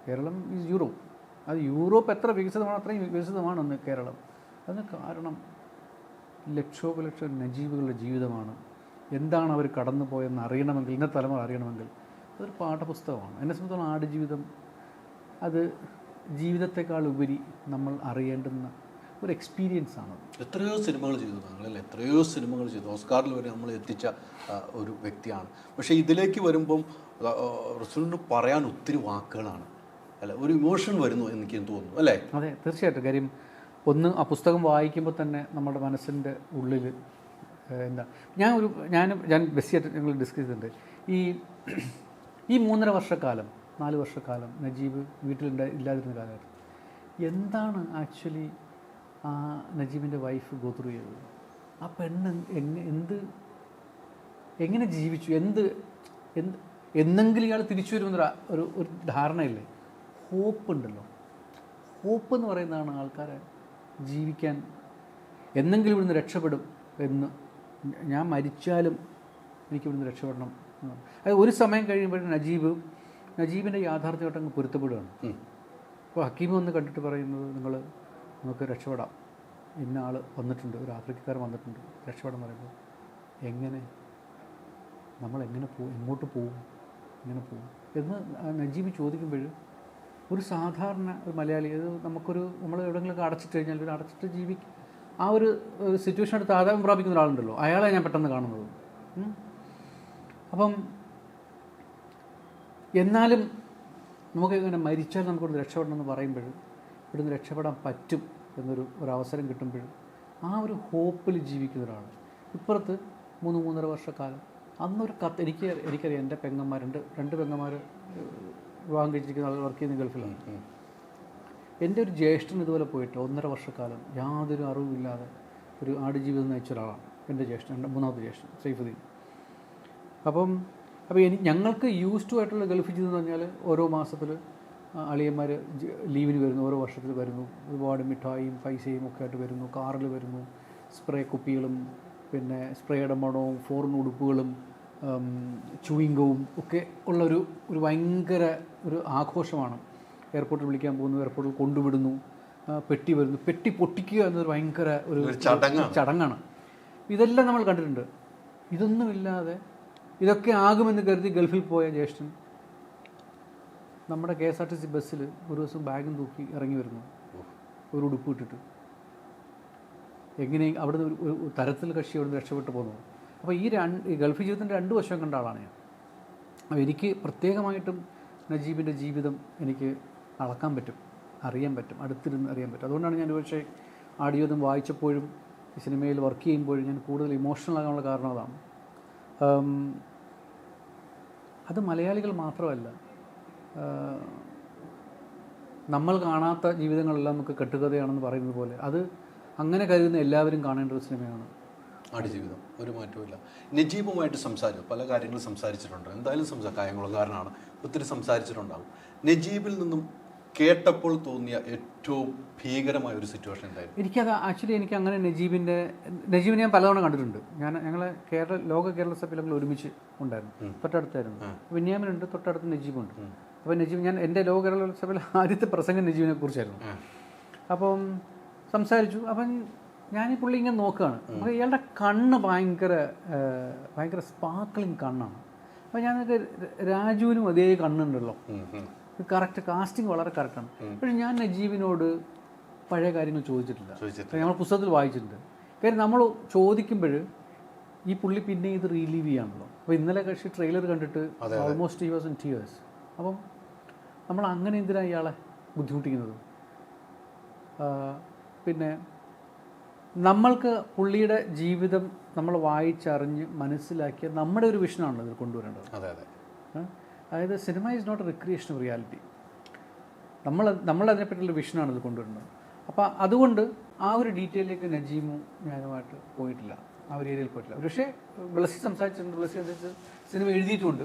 Keralam is Europe. അത് യൂറോപ്പ് എത്ര വികസിതമാണ് അത്രയും വികസിതമാണെന്ന് കേരളം. അതിന് കാരണം ലക്ഷോപലക്ഷം നജീബുകളുടെ ജീവിതമാണ്. എന്താണ് അവർ കടന്നു പോയെന്ന് അറിയണമെങ്കിൽ, ഇന്നത്തെ തലമുറ അറിയണമെങ്കിൽ അതൊരു പാഠപുസ്തകമാണ്. എന്നെ സംബന്ധിച്ചിടത്തോളം ആടുജീവിതം അത് ജീവിതത്തെക്കാൾ ഉപരി നമ്മൾ അറിയേണ്ടുന്ന ഒരു എക്സ്പീരിയൻസ് ആണ്. എത്രയോ സിനിമകൾ ചെയ്തു താങ്കളല്ലേ, എത്രയോ സിനിമകൾ ചെയ്തു, ഓസ്കാറിൽ വരെ നമ്മൾ എത്തിച്ച ഒരു വ്യക്തിയാണ്. പക്ഷേ ഇതിലേക്ക് വരുമ്പം റസൂലിന് പറയാൻ ഒത്തിരി വാക്കുകളാണ് അല്ല, ഒരു ഇമോഷൻ വരുന്നു എനിക്ക് തോന്നുന്നു അല്ലേ? അതെ, തീർച്ചയായിട്ടും. കാര്യം ഒന്ന് ആ പുസ്തകം വായിക്കുമ്പോൾ തന്നെ നമ്മുടെ മനസ്സിൻ്റെ ഉള്ളിൽ എന്താ, ഞാൻ ബെസ്സിയായിട്ട് ഞങ്ങൾ ഡിസ്കസ് ചെയ്തിട്ടുണ്ട്. ഈ 3.5 വർഷക്കാലം 4 വർഷക്കാലം നജീബ് ഇല്ലാതിരുന്ന കാലഘട്ടം എന്താണ് ആക്ച്വലി ആ നജീബിൻ്റെ വൈഫ് ഗോ ത്രൂ ചെയ്തത്? ആ പെണ്ണ് എങ്ങനെ ജീവിച്ചു? എന്തെങ്കിലും ഇയാൾ തിരിച്ചു വരുമെന്നൊരു ഒരു ധാരണയില്ലേ? ഹോപ്പ് ഉണ്ടല്ലോ. ഹോപ്പ് എന്ന് പറയുന്നതാണ് ആൾക്കാരെ ജീവിക്കാൻ, എന്തെങ്കിലും ഇവിടുന്ന് രക്ഷപ്പെടും എന്ന്, ഞാൻ മരിച്ചാലും എനിക്ക് ഇവിടുന്ന് രക്ഷപ്പെടണം. അത് ഒരു സമയം കഴിയുമ്പോഴും നജീബിൻ്റെ യാഥാർത്ഥ്യമായിട്ട് അങ്ങ് പൊരുത്തപ്പെടുകയാണ്. അപ്പോൾ ഹക്കീം വന്ന് കണ്ടിട്ട് പറയുന്നത്, നമുക്ക് രക്ഷപ്പെടാം, ഇന്ന ആൾ വന്നിട്ടുണ്ട്, ഒരു ആഫ്രിക്കക്കാരൻ വന്നിട്ടുണ്ട്, രക്ഷപ്പെടാൻ പറയുമ്പോൾ നമ്മളെങ്ങനെ പോകും, എങ്ങോട്ട് പോകും, എങ്ങനെ പോകും എന്ന് നജീബ് ചോദിക്കുമ്പോൾ ഒരു സാധാരണ ഒരു മലയാളി, അത് നമ്മൾ എവിടെയെങ്കിലുമൊക്കെ അടച്ചിട്ട് കഴിഞ്ഞാൽ ഒരു അടച്ചിട്ട് ആ ഒരു സിറ്റുവേഷനായിട്ട് താതാത്മ്യം പ്രാപിക്കുന്ന ഒരാളുണ്ടല്ലോ, അയാളെ ഞാൻ പെട്ടെന്ന് കാണുന്നത്. അപ്പം എന്നാലും നമുക്ക് ഇങ്ങനെ മരിച്ചാൽ നമുക്കിവിടുന്ന് രക്ഷപ്പെടണമെന്ന് പറയുമ്പോൾ ഇവിടുന്ന് രക്ഷപ്പെടാൻ പറ്റും ഒരവസരം കിട്ടുമ്പോൾ ആ ഒരു ഹോപ്പിൽ ജീവിക്കുന്ന ഒരാൾ. ഇപ്പുറത്ത് 3.5 വർഷക്കാലം അന്നൊരു എനിക്കറിയാം, എൻ്റെ പെങ്ങന്മാരുണ്ട്, 2 പെങ്ങന്മാർ വിവാഹം കഴിച്ചിരിക്കുന്ന ആൾ വർക്ക് ചെയ്യുന്ന ഗൾഫിലാണ്. എൻ്റെ ഒരു ജ്യേഷ്ഠൻ ഇതുപോലെ പോയിട്ട് 1.5 വർഷക്കാലം യാതൊരു അറിവുമില്ലാതെ ഒരു ആടുജീവിതം നയിച്ച ഒരാളാണ് എൻ്റെ ജ്യേഷ്ഠൻ, 3ാമത്തെ ജ്യേഷ്ഠൻ സൈഫുദ്ദീൻ. അപ്പം അപ്പോൾ ഞങ്ങൾക്ക് യൂസ്ഡ് ആയിട്ടുള്ള ഗൾഫ് ജീവിതം എന്ന് പറഞ്ഞാൽ ഓരോ മാസത്തിൽ അളിയന്മാർ ലീവിന് വരുന്നു, ഓരോ വർഷത്തിൽ വരുന്നു, ഒരുപാട് മിഠായിയും പൈസയും ഒക്കെ ആയിട്ട് വരുന്നു, കാറിൽ വരുന്നു, സ്പ്രേ കുപ്പികളും പിന്നെ സ്പ്രേയുടെ മണവും ഫോറിൻ ഉടുപ്പുകളും ചൂയിങ്കവും ഒക്കെ ഉള്ളൊരു ഭയങ്കര ഒരു ആഘോഷമാണ്. എയർപോർട്ടിൽ വിളിക്കാൻ പോകുന്നു, എയർപോർട്ടിൽ കൊണ്ടുവിടുന്നു, പെട്ടി വരുന്നു, പെട്ടി പൊട്ടിക്കുക എന്നൊരു ഭയങ്കര ഒരു ചടങ്ങാണ്. ഇതെല്ലാം നമ്മൾ കണ്ടിട്ടുണ്ട്. ഇതൊന്നുമില്ലാതെ ഇതൊക്കെ ആകുമെന്ന് കരുതി ഗൾഫിൽ പോയ ജ്യേഷ്ഠൻ നമ്മുടെ KSRTC ബസ്സിൽ ഒരു ദിവസം ബാഗും തൂക്കി ഇറങ്ങി വരുന്നു, ഒരു ഉടുപ്പ് ഇട്ടിട്ട്. എങ്ങനെ അവിടുന്ന് ഒരു തരത്തിൽ കക്ഷി അവിടുന്ന് രക്ഷപ്പെട്ടു പോകുന്നു. അപ്പോൾ ഈ ഗൾഫ് ജീവിതത്തിൻ്റെ 2 വശം കണ്ട ആളാണ് ഞാൻ. അപ്പോൾ എനിക്ക് പ്രത്യേകമായിട്ടും നജീബിൻ്റെ ജീവിതം എനിക്ക് അളക്കാൻ പറ്റും, അറിയാൻ പറ്റും, അടുത്തിരുന്ന് അറിയാൻ പറ്റും. അതുകൊണ്ടാണ് ഞാൻ ഒരുപക്ഷെ ആടുജീവിതം വായിച്ചപ്പോഴും സിനിമയിൽ വർക്ക് ചെയ്യുമ്പോഴും ഞാൻ കൂടുതൽ ഇമോഷണൽ ആകാനുള്ള കാരണം അതാണ്. അത് മലയാളികൾ മാത്രമല്ല, നമ്മൾ കാണാത്ത ജീവിതങ്ങളെല്ലാം നമുക്ക് കെട്ടുകഥയാണെന്ന് പറയുന്നത് പോലെ അത് അങ്ങനെ കരുതുന്ന എല്ലാവരും കാണേണ്ട ഒരു സിനിമയാണ് ആടുജീവിതം. ഒരു മാറ്റവുമില്ല. നജീബുമായിട്ട് സംസാരിച്ചു, പല കാര്യങ്ങളും സംസാരിച്ചിട്ടുണ്ട്. എന്തായാലും കായംകുളംകാരനാണ്, ഒത്തിരി സംസാരിച്ചിട്ടുണ്ടാകും. നജീബിൽ നിന്നും കേട്ടപ്പോൾ തോന്നിയ ഏറ്റവും ഭീകരമായ ഒരു സിറ്റുവേഷൻ എന്തായിരുന്നു? എനിക്കത് ആക്ച്വലി എനിക്ക് അങ്ങനെ നജീബിനെ ഞാൻ പലതവണ കണ്ടിട്ടുണ്ട്. ഞങ്ങൾ ലോക കേരള സഭയിൽ ഒരുമിച്ച് ഉണ്ടായിരുന്നു, തൊട്ടടുത്തായിരുന്നു. ബെന്യാമിനുണ്ട്, തൊട്ടടുത്ത് നജീബുണ്ട്. അപ്പോൾ നജീബ് എൻ്റെ ലോക കേരള സഭയിൽ ആദ്യത്തെ പ്രസംഗം നജീബിനെ കുറിച്ചായിരുന്നു. അപ്പം സംസാരിച്ചു. അപ്പം ഞാൻ ഈ പുള്ളി ഇങ്ങനെ നോക്കുകയാണ്. അപ്പോൾ ഇയാളുടെ കണ്ണ് ഭയങ്കര സ്പാർക്ലിങ് കണ്ണാണ്. അപ്പോൾ ഞാനൊക്കെ രാജുവിനും അതേ കണ്ണുണ്ടല്ലോ, കറക്റ്റ്, കാസ്റ്റിംഗ് വളരെ കറക്റ്റാണ്. പക്ഷേ ഞാൻ നജീബിനോട് പഴയ കാര്യങ്ങൾ ചോദിച്ചിട്ടില്ല. നമ്മൾ പുസ്തകത്തിൽ വായിച്ചിട്ടുണ്ട്. കാര്യം നമ്മൾ ചോദിക്കുമ്പോൾ ഈ പുള്ളി പിന്നെ ഇത് റിലീവ് ചെയ്യാണല്ലോ. അപ്പോൾ ഇന്നലെ കക്ഷി ട്രെയിലർ കണ്ടിട്ട് almost he was in tears. അപ്പം നമ്മൾ അങ്ങനെ എന്തിനാണ് ഇയാളെ ബുദ്ധിമുട്ടിക്കുന്നത്? പിന്നെ നമ്മൾക്ക് പുള്ളിയുടെ ജീവിതം നമ്മൾ വായിച്ചറിഞ്ഞ് മനസ്സിലാക്കിയ നമ്മുടെ ഒരു വിഷനാണല്ലോ ഇതിൽ കൊണ്ടുവരേണ്ടത്. അതായത് cinema is not a recreation of reality. നമ്മളതിനെപ്പറ്റിയുള്ള വിഷനാണ് ഇത് കൊണ്ടുവരുന്നത്. അപ്പോൾ അതുകൊണ്ട് ആ ഒരു ഡീറ്റെയിലേക്ക് നജീമും ഞാനുമായിട്ട് പോയിട്ടില്ല, ആ ഒരു ഏരിയയിൽ പോയിട്ടില്ല. പക്ഷേ ബ്ലസ്സി സംസാരിച്ചിട്ടുണ്ട്, ബ്ലസ്സി അനുസരിച്ച് സിനിമ എഴുതിയിട്ടുമുണ്ട്.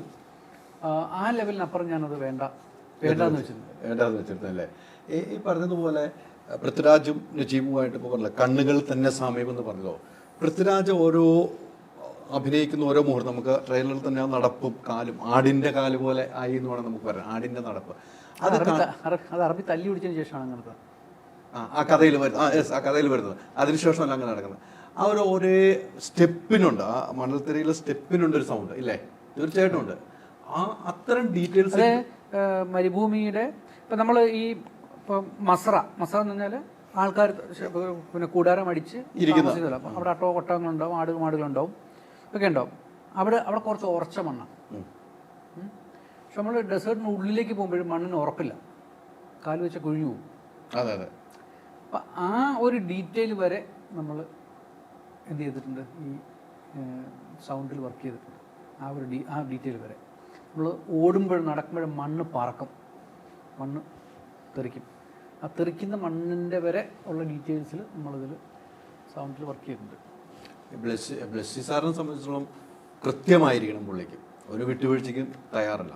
ആ ലെവലിനപ്പുറം ഞാനത് വേണ്ടാന്ന് വെച്ചിരുന്നല്ലേ. ഈ പറഞ്ഞതുപോലെ പൃഥ്വിരാജും നജീബുമായിട്ട് ഇപ്പോൾ പറഞ്ഞില്ല, കണ്ണുകൾ തന്നെ സാമ്യം എന്ന് പറഞ്ഞതോ. പൃഥ്വിരാജ് അഭിനയിക്കുന്ന ഓരോ മുഹൂർത്തം നമുക്ക് ട്രെയിലറിൽ തന്നെ നടപ്പും കാലും ആടിൻ്റെ കാല് പോലെ ആയി എന്ന് വേണം നമുക്ക് പറയാം. ആടിൻ്റെ നടപ്പ് അത് അറബി തല്ലി പിടിച്ചതിന് ശേഷമാണ് അങ്ങനത്തെ ആ കഥയിൽ വരുന്നത്. അതിനുശേഷമല്ല അങ്ങനെ നടക്കുന്നത്. ആ ഒരേ സ്റ്റെപ്പിനുണ്ട്, ആ മണൽത്തിരയിലെ സ്റ്റെപ്പിനുണ്ട് ഒരു സൗണ്ട് ഇല്ലേ? തീർച്ചയായിട്ടും ഉണ്ട്. അത്തരം ഡീറ്റെയിൽസ് മരുഭൂമിയുടെ ഇപ്പം നമ്മൾ ഈ ഇപ്പോൾ മസറ എന്ന് പറഞ്ഞാൽ ആൾക്കാർ പിന്നെ കൂടാരം അടിച്ച് ഇരിക്കുന്നത്. അപ്പം അവിടെ ഒട്ടകങ്ങളുണ്ടാവും, മാടുകളുണ്ടാവും, ഒക്കെ ഉണ്ടാവും. അവിടെ കുറച്ച് ഉറച്ച മണ്ണാണ്. പക്ഷെ നമ്മൾ ഡെസേർട്ടിന് ഉള്ളിലേക്ക് പോകുമ്പോഴും മണ്ണിന് ഉറപ്പില്ല, കാല് വെച്ച കുഴിഞ്ഞു പോകും. അതെ. അപ്പം ആ ഒരു ഡീറ്റെയിൽ വരെ നമ്മൾ എന്ത് ചെയ്തിട്ടുണ്ട്, ഈ സൗണ്ടിൽ വർക്ക് ചെയ്തിട്ടുണ്ട്. ആ ഡീറ്റെയിൽ വരെ നമ്മൾ ഓടുമ്പോഴും നടക്കുമ്പോഴും മണ്ണ് പറക്കും, മണ്ണ് തെറിക്കും. ആ തെറിക്കുന്ന മണ്ണിൻ്റെ വരെ ഉള്ള ഡീറ്റെയിൽസിൽ നമ്മളിതിൽ സൗണ്ടിൽ വർക്ക് ചെയ്തിട്ടുണ്ട്. ബ്ലസ്സി സാറിനെ സംബന്ധിച്ചിടത്തോളം കൃത്യമായിരിക്കണം പുള്ളിക്ക്, ഒരു വിട്ടുവീഴ്ചയ്ക്കും തയ്യാറല്ല.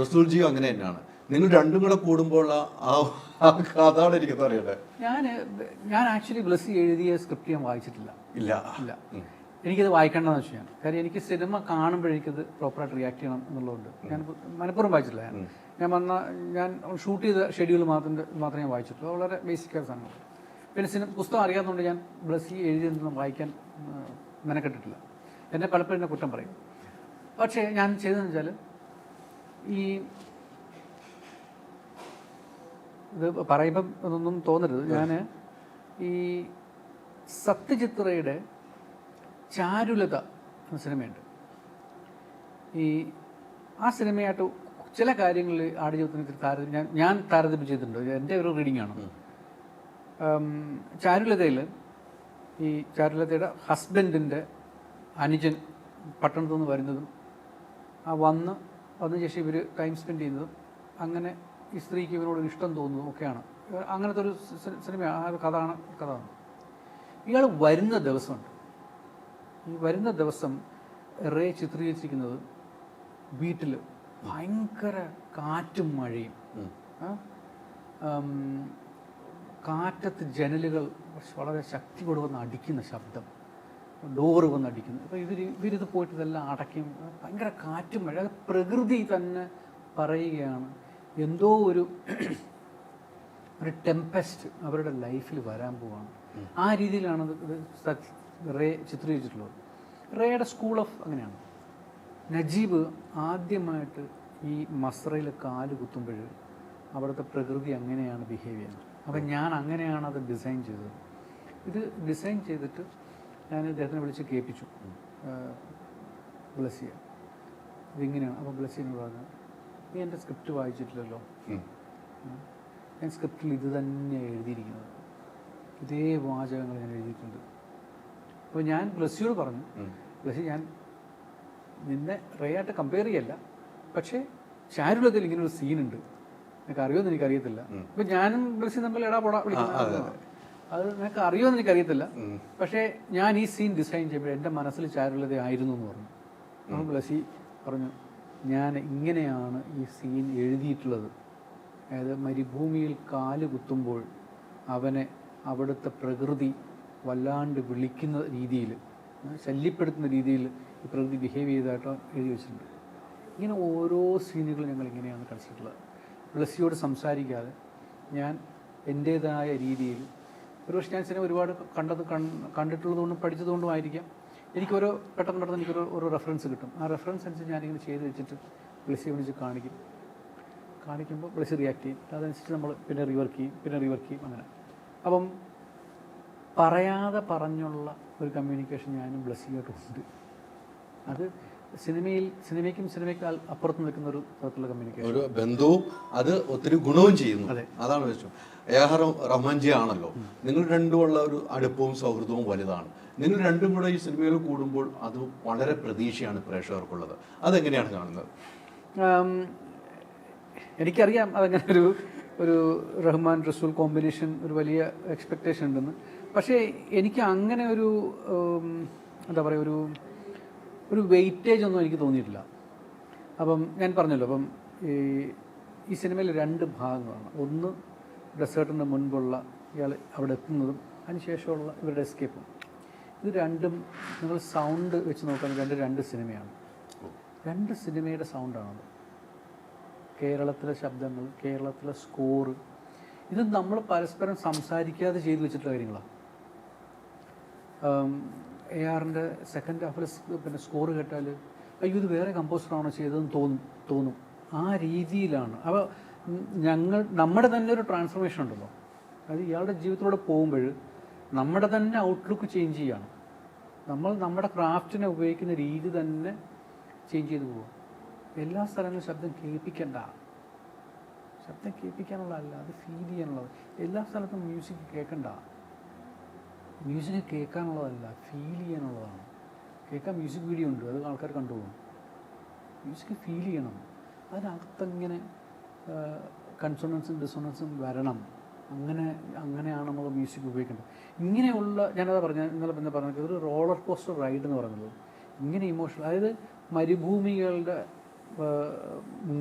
റസൂൽജിയും അങ്ങനെ തന്നെയാണ്. നിങ്ങൾ രണ്ടും കൂടെ കൂടുമ്പോൾ അതാണ് എനിക്ക് അറിയട്ടെ. ഞാൻ ആക്ച്വലി ബ്ലസ്സി എഴുതിയ സ്ക്രിപ്റ്റ് ഞാൻ വായിച്ചിട്ടില്ല. ഇല്ല. എനിക്കത് വായിക്കേണ്ടതെന്ന് വെച്ചാൽ കാര്യം എനിക്ക് സിനിമ കാണുമ്പോഴേക്കത് പ്രോപ്പറായിട്ട് റിയാക്ട് ചെയ്യണം എന്നുള്ളതുകൊണ്ട് ഞാൻ മനഃപൂർവ്വം വായിച്ചിട്ടില്ല. ഞാൻ ഷൂട്ട് ചെയ്ത ഷെഡ്യൂൾ മാത്രമേ ഞാൻ വായിച്ചിട്ടുള്ളൂ. വളരെ ബേസിക്കായ സാധനങ്ങൾ. പിന്നെ പുസ്തകം അറിയാത്തതുകൊണ്ട് ഞാൻ ബ്ലസ്സി എഴുതിയൊന്നും വായിക്കാൻ മെനക്കെട്ടിട്ടില്ല. എന്നെ പലപ്പോഴും എന്നെ കുറ്റം പറയും. പക്ഷേ ഞാൻ ചെയ്തതെന്ന് വെച്ചാൽ ഇത് പറയുമ്പം അതൊന്നും തോന്നരുത്. ഞാൻ ഈ സത്യജിത്രയുടെ ചാരുലത എന്ന സിനിമയുണ്ട്. ആ സിനിമയായിട്ട് ചില കാര്യങ്ങളിൽ ആടുജീവിതത്തിന് ഞാൻ താരതമ്യം ചെയ്തിട്ടുണ്ട്. എൻ്റെ ഒരു റീഡിംഗ് ആണ്. ചാരുലതയുടെ ഹസ്ബൻഡിൻ്റെ അനുജൻ പട്ടണത്തു നിന്ന് വരുന്നതും വന്ന ശേഷം ഇവർ ടൈം സ്പെൻഡ് ചെയ്യുന്നതും അങ്ങനെ ഈ സ്ത്രീക്ക് ഇവരോടൊരു ഇഷ്ടം തോന്നുന്നതും ഒക്കെയാണ്. അങ്ങനത്തെ ഒരു സിനിമയാണ്, കഥ. ഇയാൾ വരുന്ന ദിവസം റേ ചിത്രീകരിച്ചിരിക്കുന്നത് വീട്ടിൽ ഭയങ്കര കാറ്റും മഴയും, കാറ്റത്ത് ജനലുകൾ വളരെ ശക്തിയോട് വന്ന് അടിക്കുന്ന ശബ്ദം, ഡോറ് വന്ന് അടിക്കുന്നു. അപ്പോൾ ഇവരിത് പോയിട്ട് ഇതെല്ലാം അടയ്ക്കും. ഭയങ്കര കാറ്റും മഴ, പ്രകൃതി തന്നെ പറയുകയാണ് എന്തോ ഒരു ടെമ്പസ്റ്റ് അവരുടെ ലൈഫിൽ വരാൻ പോവാണ്. ആ രീതിയിലാണ് ഇത് റേ ചിത്രീകരിച്ചിട്ടുള്ളത്. റേയുടെ സ്കൂൾ ഓഫ് അങ്ങനെയാണ്. നജീബ് ആദ്യമായിട്ട് ഈ മസ്രയിൽ കാല് കുത്തുമ്പോൾ അവിടുത്തെ പ്രകൃതി അങ്ങനെയാണ് ബിഹേവ് ചെയ്യുന്നത്. അപ്പം ഞാൻ അങ്ങനെയാണ് അത് ഡിസൈൻ ചെയ്തത്. ഇത് ഡിസൈൻ ചെയ്തിട്ട് ഞാൻ ഇദ്ദേഹത്തിനെ വിളിച്ച് കേൾപ്പിച്ചു, ബ്ലസ്സിയ ഇതിങ്ങനെയാണ്. അപ്പോൾ ബ്ലസ്സിനോട് പറഞ്ഞു, നീ എൻ്റെ സ്ക്രിപ്റ്റ് വായിച്ചിട്ടില്ലല്ലോ, ഞാൻ സ്ക്രിപ്റ്റിൽ ഇത് തന്നെയാണ് എഴുതിയിരിക്കുന്നത്, ഇതേ വാചകങ്ങൾ ഞാൻ എഴുതിയിട്ടുണ്ട്. അപ്പോൾ ഞാൻ ബ്ലസ്സിയോട് പറഞ്ഞു, ബ്ലസ്സി ഞാൻ നിന്നെ റേയായിട്ട് കമ്പയർ ചെയ്യല്ല, പക്ഷേ ചാരുലതയിൽ ഇങ്ങനെ ഒരു സീനുണ്ട്, നിനക്ക് അറിയുമെന്ന് എനിക്കറിയത്തില്ല. ഇപ്പം ഞാനും ബ്ലസ്സി തമ്മിൽ എടാ പോടാ വിളിക്കുന്നത്, അത് നിനക്ക് അറിയുമെന്ന് എനിക്കറിയത്തില്ല, പക്ഷേ ഞാൻ ഈ സീൻ ഡിസൈൻ ചെയ്യുമ്പോൾ എൻ്റെ മനസ്സിൽ ചാരുലത ആയിരുന്നു എന്ന് പറഞ്ഞു. അപ്പോൾ ബ്ലസ്സി പറഞ്ഞു, ഞാൻ ഇങ്ങനെയാണ് ഈ സീൻ എഴുതിയിട്ടുള്ളത്. അതായത് മരുഭൂമിയിൽ കാല് കുത്തുമ്പോൾ അവനെ അവിടുത്തെ പ്രകൃതി വല്ലാണ്ട് വിളിക്കുന്ന രീതിയിൽ, ശല്യപ്പെടുത്തുന്ന രീതിയിൽ ഈ പ്രകൃതി ബിഹേവ് ചെയ്തതായിട്ട് എഴുതി വെച്ചിട്ടുണ്ട്. ഇങ്ങനെ ഓരോ സീനുകളും ഞങ്ങൾ ഇങ്ങനെയാണ് കളിച്ചിട്ടുള്ളത്. ബ്ലസ്സിയോട് സംസാരിക്കാതെ ഞാൻ എൻ്റേതായ രീതിയിൽ, ഒരുപക്ഷെ ഞാൻ സിനിമ ഒരുപാട് കണ്ടിട്ടുള്ളതുകൊണ്ടും പഠിച്ചതുകൊണ്ടും ആയിരിക്കാം, എനിക്കൊരു പെട്ടെന്ന് എനിക്കൊരു റെഫറൻസ് കിട്ടും. ആ റെഫറൻസ് അനുസരിച്ച് ഞാനിങ്ങനെ ചെയ്ത് വെച്ചിട്ട് ബ്ലസ്സിയെ വിളിച്ച് കാണിക്കുമ്പോൾ ബ്ലസ്സി റിയാക്ട് ചെയ്യും. അതനുസരിച്ച് നമ്മൾ പിന്നെ റിവർക്ക് ചെയ്യും അങ്ങനെ. അപ്പം പറയാതെ പറഞ്ഞുള്ള ഒരു കമ്മ്യൂണിക്കേഷൻ ഞാനും ബ്ലസ്സിയായിട്ടുണ്ട്. അത് സിനിമയ്ക്കും അപ്പുറത്ത് നിൽക്കുന്ന ഒരു തരത്തിലുള്ള കമ്മ്യൂണിക്കേഷൻ, ഒരു ബന്ധവും അത് ഒത്തിരി ഗുണവും ചെയ്യുന്നു. അതാണ് വെച്ചു. എ.ആർ. റഹ്മാൻജി ആണല്ലോ, നിങ്ങൾ രണ്ടുമുള്ള ഒരു അടുപ്പവും സൗഹൃദവും വലുതാണ്. നിങ്ങൾ രണ്ടും കൂടെ ഈ സിനിമയിൽ കൂടുമ്പോൾ അത് വളരെ പ്രതീക്ഷയാണ് പ്രേക്ഷകർക്കുള്ളത്. അതെങ്ങനെയാണ് കാണുന്നത്? എനിക്കറിയാം അതങ്ങനെ ഒരു റഹ്മാൻ റസൂൽ കോമ്പിനേഷൻ ഒരു വലിയ എക്സ്പെക്റ്റേഷൻ ഉണ്ടെന്ന്. പക്ഷേ എനിക്ക് അങ്ങനെ ഒരു എന്താ പറയുക, ഒരു വെയിറ്റേജ് ഒന്നും എനിക്ക് തോന്നിയിട്ടില്ല. അപ്പം ഞാൻ പറഞ്ഞല്ലോ, അപ്പം ഈ സിനിമയിൽ 2 ഭാഗങ്ങളാണ്. ഒന്ന് ഡെസേർട്ടിന് മുൻപുള്ള ഇയാൾ അവിടെ എത്തുന്നതും അതിനുശേഷമുള്ള ഇവരുടെ എസ്കേപ്പും. ഇത് രണ്ടും നിങ്ങൾ സൗണ്ട് വെച്ച് നോക്കുകയാണെങ്കിൽ രണ്ട് സിനിമയാണ്. 2 സിനിമയുടെ സൗണ്ടാണത്. കേരളത്തിലെ ശബ്ദങ്ങൾ, കേരളത്തിലെ സ്കോറ്, ഇത് നമ്മൾ പരസ്പരം സംസാരിക്കാതെ ചെയ്തു വെച്ചിട്ടുള്ള കാര്യങ്ങളാണ്. എ.ആറിൻ്റെ സെക്കൻഡ് ഹാഫിൽ പിന്നെ സ്കോർ കേട്ടാൽ അയ്യോ ഇത് വേറെ കമ്പോസറാണോ ചെയ്തതെന്ന് തോന്നും. ആ രീതിയിലാണ്. അപ്പോൾ നമ്മുടെ തന്നെ ഒരു ട്രാൻസ്ഫോർമേഷൻ ഉണ്ടല്ലോ, അത് ഇയാളുടെ ജീവിതത്തിലൂടെ പോകുമ്പോൾ നമ്മുടെ തന്നെ ഔട്ട്ലുക്ക് ചേഞ്ച് ചെയ്യണം. നമ്മുടെ ക്രാഫ്റ്റിനെ ഉപയോഗിക്കുന്ന രീതി തന്നെ ചേഞ്ച് ചെയ്ത് പോകും. എല്ലാ സ്ഥലങ്ങളിലും ശബ്ദം കേൾപ്പിക്കാനുള്ളതല്ല, അത് ഫീൽ ചെയ്യാനുള്ളത്. എല്ലാ സ്ഥലത്തും മ്യൂസിക് കേൾക്കണ്ട, മ്യൂസിക് കേൾക്കാനുള്ളതല്ല, ഫീൽ ചെയ്യാനുള്ളതാണ്. കേൾക്കാൻ മ്യൂസിക് വീഡിയോ ഉണ്ട്, അത് ആൾക്കാർ കണ്ടുപോകും. മ്യൂസിക് ഫീൽ ചെയ്യണം, അതിനകത്തങ്ങനെ കൺസോണൻസും ഡിസോണൻസും വരണം. അങ്ങനെയാണ് നമ്മൾ മ്യൂസിക് ഉപയോഗിക്കേണ്ടത്. ഇങ്ങനെയുള്ള ഞാനതാ ഇന്നലെ പറഞ്ഞത് ഒരു റോളർ കോസ്റ്റർ റൈഡ് എന്ന് പറയുന്നത് ഇങ്ങനെ ഇമോഷണൽ, അതായത് മരുഭൂമികളുടെ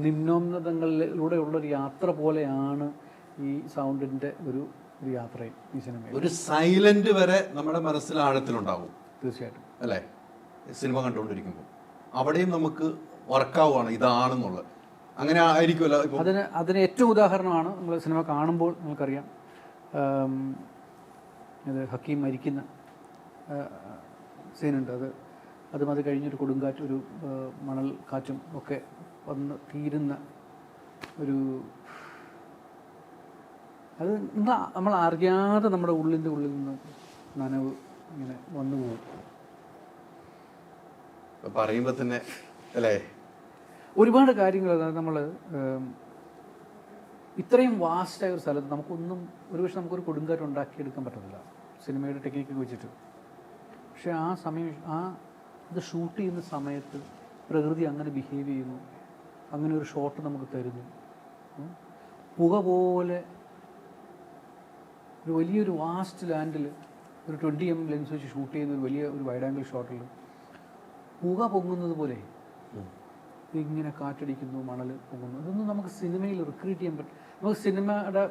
നിമ്നോന്നതങ്ങളിലൂടെയുള്ളൊരു യാത്ര പോലെയാണ് ഈ സൗണ്ടിൻ്റെ ഒരു യാത്രയും ഈ സിനിമയിൽ. ഒരു സൈലന്റ് വരെ നമ്മുടെ മനസ്സിൽ ആഴത്തിലുണ്ടാവും തീർച്ചയായിട്ടും, അല്ലേ? സിനിമ കണ്ടുകൊണ്ടിരിക്കുമ്പോൾ അവിടെയും നമുക്ക് വർക്കാവുകയാണ് ഇതാണെന്നുള്ളത്. അങ്ങനെ ആയിരിക്കുമല്ലോ. അതിന് ഏറ്റവും ഉദാഹരണമാണ് നമ്മൾ സിനിമ കാണുമ്പോൾ നമുക്കറിയാം, ഇത് ഹക്കീം മരിക്കുന്ന സീനുണ്ട്. അത് കഴിഞ്ഞൊരു കൊടുങ്കാറ്റ്, ഒരു മണൽ കാറ്റും ഒക്കെ വന്ന് തീരുന്ന അത് നമ്മൾ അറിയാതെ നമ്മുടെ ഉള്ളിൽ നിന്ന് നനവ് ഇങ്ങനെ വന്നു പോകും. പറയുമ്പോൾ തന്നെ അല്ലേ ഒരുപാട് കാര്യങ്ങൾ. അതായത് നമ്മൾ ഇത്രയും വാസ്റ്റായ ഒരു സ്ഥലത്ത് ഒരുപക്ഷെ നമുക്കൊരു കൊടുങ്കാറ്റ് ഉണ്ടാക്കിയെടുക്കാൻ പറ്റത്തില്ല സിനിമയുടെ ടെക്നിക്ക് വെച്ചിട്ട്. പക്ഷേ ആ സമയം ഇത് ഷൂട്ട് ചെയ്യുന്ന സമയത്ത് പ്രകൃതി അങ്ങനെ ബിഹേവ് ചെയ്യുന്നു, അങ്ങനെ ഒരു ഷോട്ട് നമുക്ക് തരുന്നു. പുക പോലെ ഒരു വലിയൊരു വാസ്റ്റ് ലാൻഡിൽ ഒരു 20 mm ലെൻസ് വെച്ച് ഷൂട്ട് ചെയ്യുന്ന ഒരു വൈഡ് ആംഗിൾ ഷോട്ടിൽ പുക പൊങ്ങുന്നത് പോലെ ഇങ്ങനെ കാറ്റടിക്കുന്നു, മണൽ പോകുന്നു, ഇതൊന്നും നമുക്ക് സിനിമയിൽ റിക്രിയേറ്റ് ചെയ്യാൻ പറ്റും. നമുക്ക് സിനിമയുടെ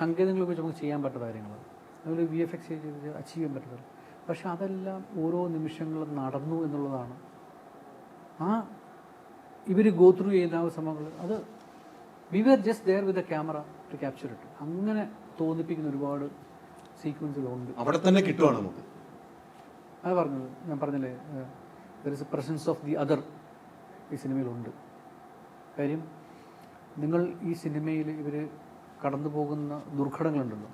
സങ്കേതങ്ങൾ ഉപയോഗിച്ച് നമുക്ക് ചെയ്യാൻ പറ്റുന്ന കാര്യങ്ങൾ, അതുപോലെ VFX ചെയ്ത് അച്ചീവ് ചെയ്യാൻ പറ്റുന്നത്. പക്ഷെ അതെല്ലാം ഓരോ നിമിഷങ്ങളും നടന്നു എന്നുള്ളതാണ്. ഇവർ ഗോ ത്രൂ ചെയ്യുന്ന ആ സംഭവങ്ങൾ, അത് we were just there with a camera to capture it. അങ്ങനെ തോന്നിപ്പിക്കുന്ന ഒരുപാട് സീക്വൻസുകളുണ്ട്. അവിടെ തന്നെ കിട്ടുവാണ് നമുക്ക്. അത് പറഞ്ഞത് ഞാൻ പറഞ്ഞില്ലേ, there is a presence of the other ഈ സിനിമയിലുണ്ട്. കാര്യം നിങ്ങൾ ഈ സിനിമയിൽ ഇവർ കടന്നു പോകുന്ന ദുർഘടങ്ങളുണ്ടല്ലോ,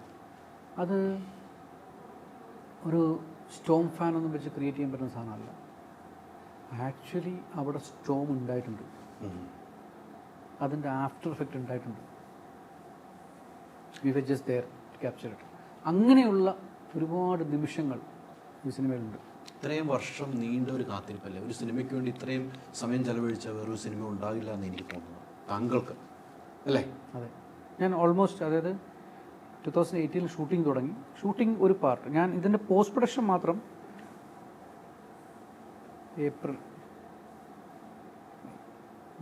അത് ഒരു സ്റ്റോം ഫാനൊന്നും വെച്ച് ക്രിയേറ്റ് ചെയ്യാൻ പറ്റുന്ന സാധനമല്ല. ആക്ച്വലി അവിടെ സ്റ്റോം ഉണ്ടായിട്ടുണ്ട്, അതിൻ്റെ ആഫ്റ്റർ എഫക്റ്റ് ഉണ്ടായിട്ടുണ്ട്. We were just there to capture it. അങ്ങനെയുള്ള ഒരുപാട് നിമിഷങ്ങൾ ഈ സിനിമയിലുണ്ട്. ഇത്രയും വർഷം നീണ്ട ഒരു കാത്തിരിപ്പല്ലേ, ഒരു സിനിമയ്ക്ക് വേണ്ടി ഇത്രയും സമയം ചെലവഴിച്ച വേറൊരു സിനിമ ഉണ്ടാകില്ല എന്ന് എനിക്ക് തോന്നുന്നു താങ്കൾക്ക്, അല്ലേ? അതെ, ഞാൻ ഓൾമോസ്റ്റ്, അതായത് 2018 ഷൂട്ടിംഗ് തുടങ്ങി. ഷൂട്ടിംഗ് ഒരു പാർട്ട്, ഞാൻ ഇതിൻ്റെ പോസ്റ്റ് പ്രൊഡക്ഷൻ മാത്രം